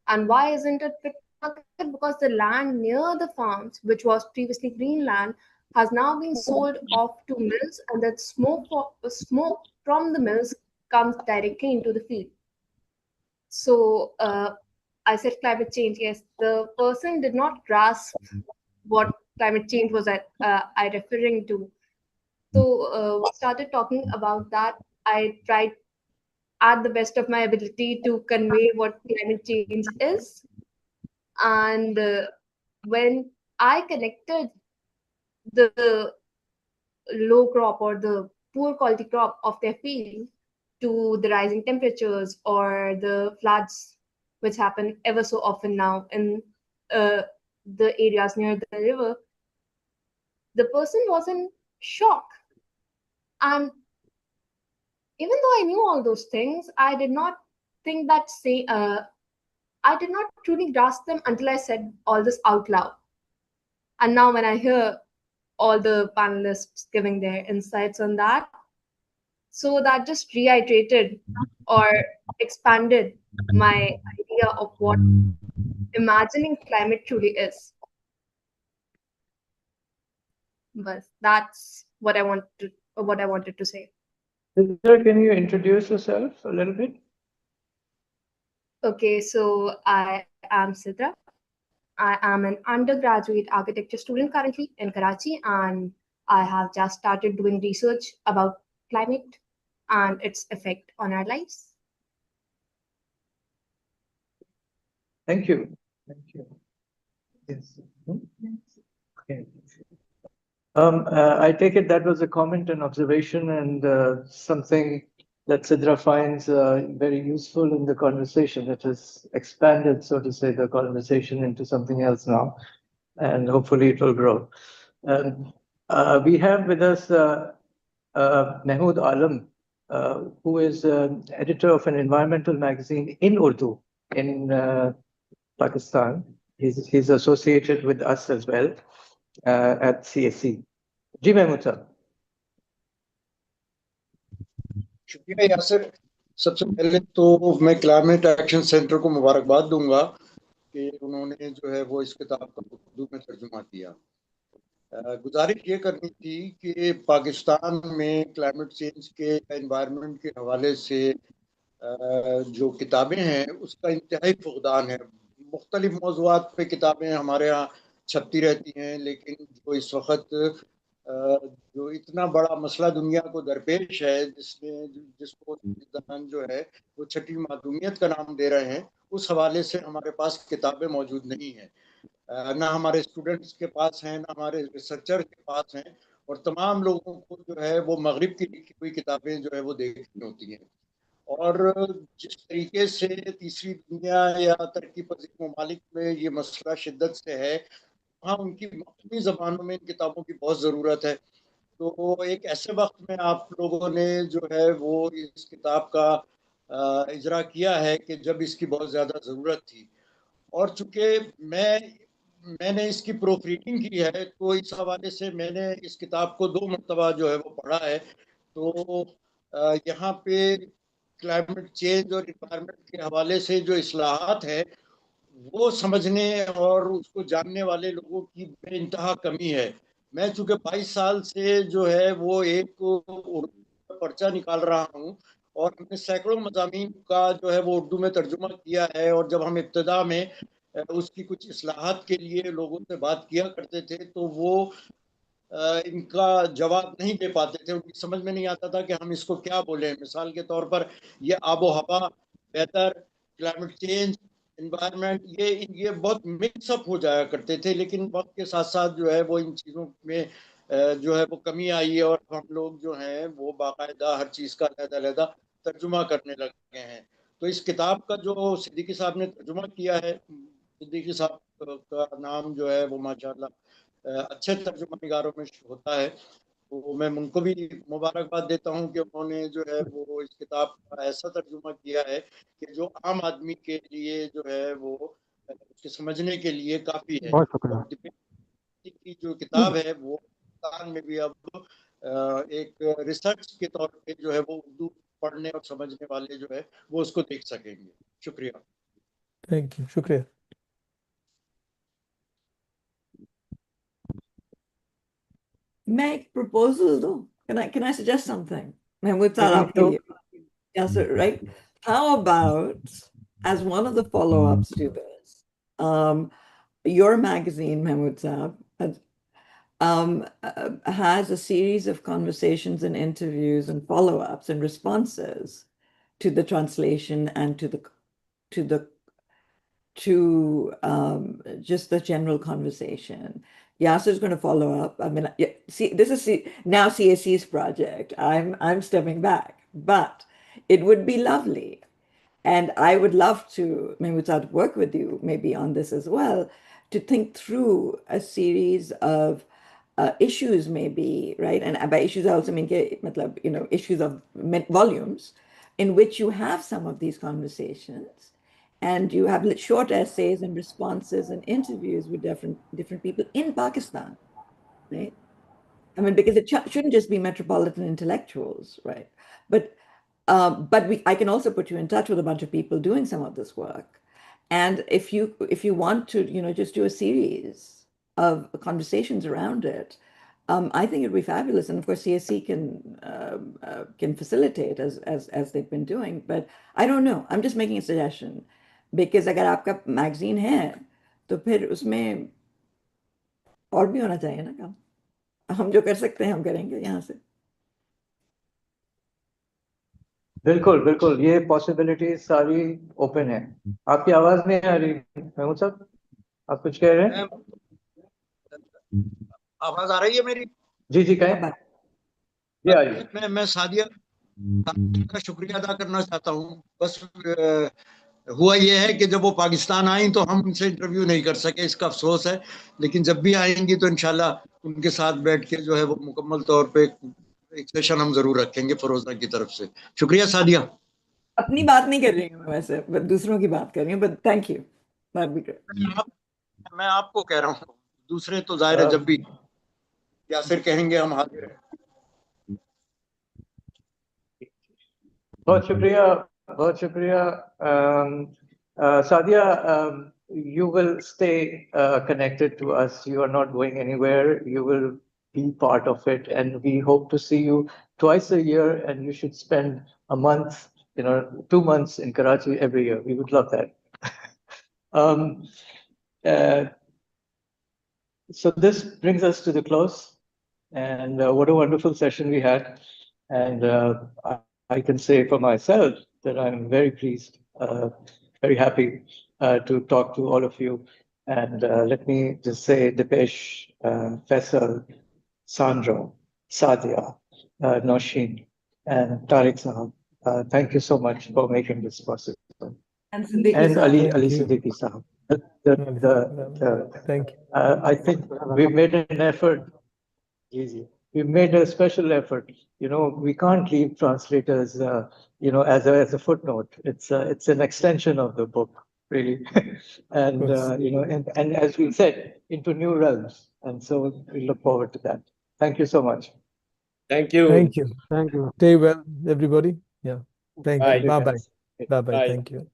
And why isn't it fit for the market? Because the land near the farms, which was previously green land, has now been sold off to mills, and that smoke from the mills comes directly into the field. So I said climate change. Yes, the person did not grasp what climate change was I referring to. So we started talking about that. I tried at the best of my ability to convey what climate change is. And when I connected the low crop or the poor quality crop of their field to the rising temperatures or the floods, which happen ever so often now in uh, the areas near the river, the person was in shock. And even though I knew all those things, I did not think that I did not truly grasp them until I said all this out loud. And now when I hear all the panelists giving their insights on that, so that just reiterated or expanded my idea of what imagining climate truly is. But that's what I wanted to say. Sidra, can you introduce yourself a little bit? Okay, so I am Sidra. I am an undergraduate architecture student currently in Karachi, and I have just started doing research about climate and its effect on our lives. Thank you. Thank you. Yes. Okay. I take it that was a comment and observation and something that Sidra finds very useful in the conversation. It has expanded, so to say, the conversation into something else now, and hopefully it will grow. We have with us Mahmood Alam, who is editor of an environmental magazine in Urdu in Pakistan. He's associated with us as well at CSC. जी महमूद साहब शुक्रिया यासिर। सबसे पहले तो मैं climate action centre को मुबारकबाद दूंगा कि उन्होंने जो है वो इस किताब का उर्दू में तर्जुमा किया। गुजारिश ये करनी थी कि पाकिस्तान में क्लाइमेट चेंज के एनवायरनमेंट के हवाले से जो किताबें हैं उसका इंतहाई फुकदान है। मुख्तलिफ मौज़ूआत पे किताबें हमारे यहाँ छपती रहती हैं, लेकिन जो इस वक्त جو اتنا بڑا مسئلہ دنیا کو درپیش ہے، جس کو جو ہے وہ چھٹی معدومیت کا نام دے رہے ہیں، اس حوالے سے ہمارے پاس کتابیں موجود نہیں ہیں، نہ ہمارے اسٹوڈنٹس کے پاس ہیں، نہ ہمارے ریسرچر کے پاس ہیں، اور تمام لوگوں کو جو ہے وہ مغرب کی لکھی ہوئی کتابیں جو ہے وہ دیکھنی ہوتی ہیں. اور جس طریقے سے تیسری دنیا یا ترقی پذیر ممالک میں یہ مسئلہ شدت سے ہے، وہاں ان کی مقامی زبانوں میں ان کتابوں کی بہت ضرورت ہے. تو ایک ایسے وقت میں آپ لوگوں نے جو ہے وہ اس کتاب کا اجرا کیا ہے کہ جب اس کی بہت زیادہ ضرورت تھی. اور چونکہ میں نے اس کی پروف ریڈنگ کی ہے، تو اس حوالے سے میں نے اس کتاب کو 2 مرتبہ جو ہے وہ پڑھا ہے. تو یہاں پہ کلائمیٹ چینج اور انوائرمنٹ کے حوالے سے جو اصلاحات ہے وہ سمجھنے اور اس کو جاننے والے لوگوں کی بے انتہا کمی ہے. میں چونکہ 22 سال سے جو ہے وہ ایک اردو پرچہ نکال رہا ہوں، اور ہم نے سینکڑوں مضامین کا جو ہے وہ اردو میں ترجمہ کیا ہے، اور جب ہم ابتدا میں اس کی کچھ اصلاحات کے لیے لوگوں سے بات کیا کرتے تھے تو وہ ان کا جواب نہیں دے پاتے تھے، ان کی سمجھ میں نہیں آتا تھا کہ ہم اس کو کیا بولیں. مثال کے طور پر یہ آب و ہوا بہتر، کلائمیٹ چینج، انوائرمنٹ، یہ بہت مکس اپ ہو جایا کرتے تھے، لیکن وقت کے ساتھ ساتھ جو ہے وہ ان چیزوں میں جو ہے وہ کمی آئی ہے، اور ہم لوگ جو ہیں وہ باقاعدہ ہر چیز کا علیحدہ ترجمہ کرنے لگے ہیں. تو اس کتاب کا جو صدیقی صاحب نے ترجمہ کیا ہے، صدیقی صاحب کا نام جو ہے وہ ماشاءاللہ اچھے ترجمہ نگاروں میں ہوتا ہے، تو میں ان کو بھی مبارکباد دیتا ہوں کہ انہوں نے جو ہے وہ اس کتاب کا ایسا ترجمہ کیا ہے کہ جو عام آدمی کے لیے جو ہے وہ اس کے سمجھنے کے لیے کافی ہے. بہت شکریہ. کی جو کتاب ہے وہ پاکستان میں بھی اب ایک ریسرچ کے طور پہ جو ہے وہ اردو پڑھنے اور سمجھنے والے جو ہے وہ اس کو دیکھ سکیں گے. شکریہ. Thank you. شکریہ. میں ایک proposal دوں. Can I suggest something? Mahmood صاحب آپ کے لیے. Yes, sir, right? How about, as one of the follow-ups to this, your magazine, Mahmood Saab, has a series of conversations and interviews and follow-ups and responses to the translation and to just the general conversation. Yasser's going to follow up. I mean, see, this is now CAC's project. I'm stepping back, but it would be lovely. And I would love to, maybe to work with you maybe on this as well, to think through a series of issues maybe, right? And by issues I also mean, issues of volumes in which you have some of these conversations and you have short essays and responses and interviews with different people in Pakistan, right? I mean, because it shouldn't just be metropolitan intellectuals, right? But I can also put you in touch with a bunch of people doing some of this work. And if you want to, just do a series of conversations around it, I think it'd be fabulous. And of course, CSC can facilitate as they've been doing. But I don't know. I'm just making a suggestion. Because अगर आपका magazine है तो फिर उसमें और भी होना चाहिए ना काम. हम जो कर सकते हैं हम करेंगे यहाँ से. بالکل بالکل، یہ پاسبلٹیز ساری اوپن ہیں. آپ کی آواز نہیں آ رہی محمود صاحب، آپ کچھ کہہ رہے ہیں؟ آواز آ رہی ہے میری؟ جی جی کہیں. جی آئیے. میں سعدیہ کا شکریہ ادا کرنا چاہتا ہوں. بس ہوا یہ ہے کہ جب وہ پاکستان آئیں تو ہم ان سے انٹرویو نہیں کر سکے، اس کا افسوس ہے. لیکن جب بھی آئیں گی تو انشاءاللہ ان کے ساتھ بیٹھ کے جو ہے وہ مکمل طور پہ ایک سیشن ہم ضرور رکھیں گے فروزہ کی طرف سے. شکریہ سعدیہ. اپنی بات نہیں کر رہی ہوں میں ویسے، دوسروں کی بات کر رہی ہوں. But thank you. میں آپ کو کہہ رہا ہوں، دوسرے تو ظاہر ہے جب بھی یاسر کہیں گے ہم حاضر ہیں. بہت شکریہ، بہت شکریہ. Sadia, you will stay connected to us. You are not going anywhere. You will be part of it, and we hope to see you twice a year, and you should spend a month, 2 months in Karachi every year. We would love that. So this brings us to the close. And what a wonderful session we had. And I can say for myself that I'm very pleased, very happy to talk to all of you. And let me just say, Dipesh, Faisal, Sandro, Sadia, Noshin, and Tariq Sahab, thank you so much for making this possible. And Siddiqui And Sahab. Ali Thank you. Siddiqui Sahab. Thank you. I think we've made an effort. Easy. We made a special effort. We can't leave translators, as a footnote. It's an extension of the book, really, and course. and as we said, into new realms. And so we look forward to that. Thank you so much. Thank you. Thank you. Thank you. Stay well, everybody. Yeah. Thank Bye. you. Bye bye. guys. Bye bye. Bye. Thank you.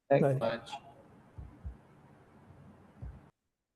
Thank Bye. you. Much.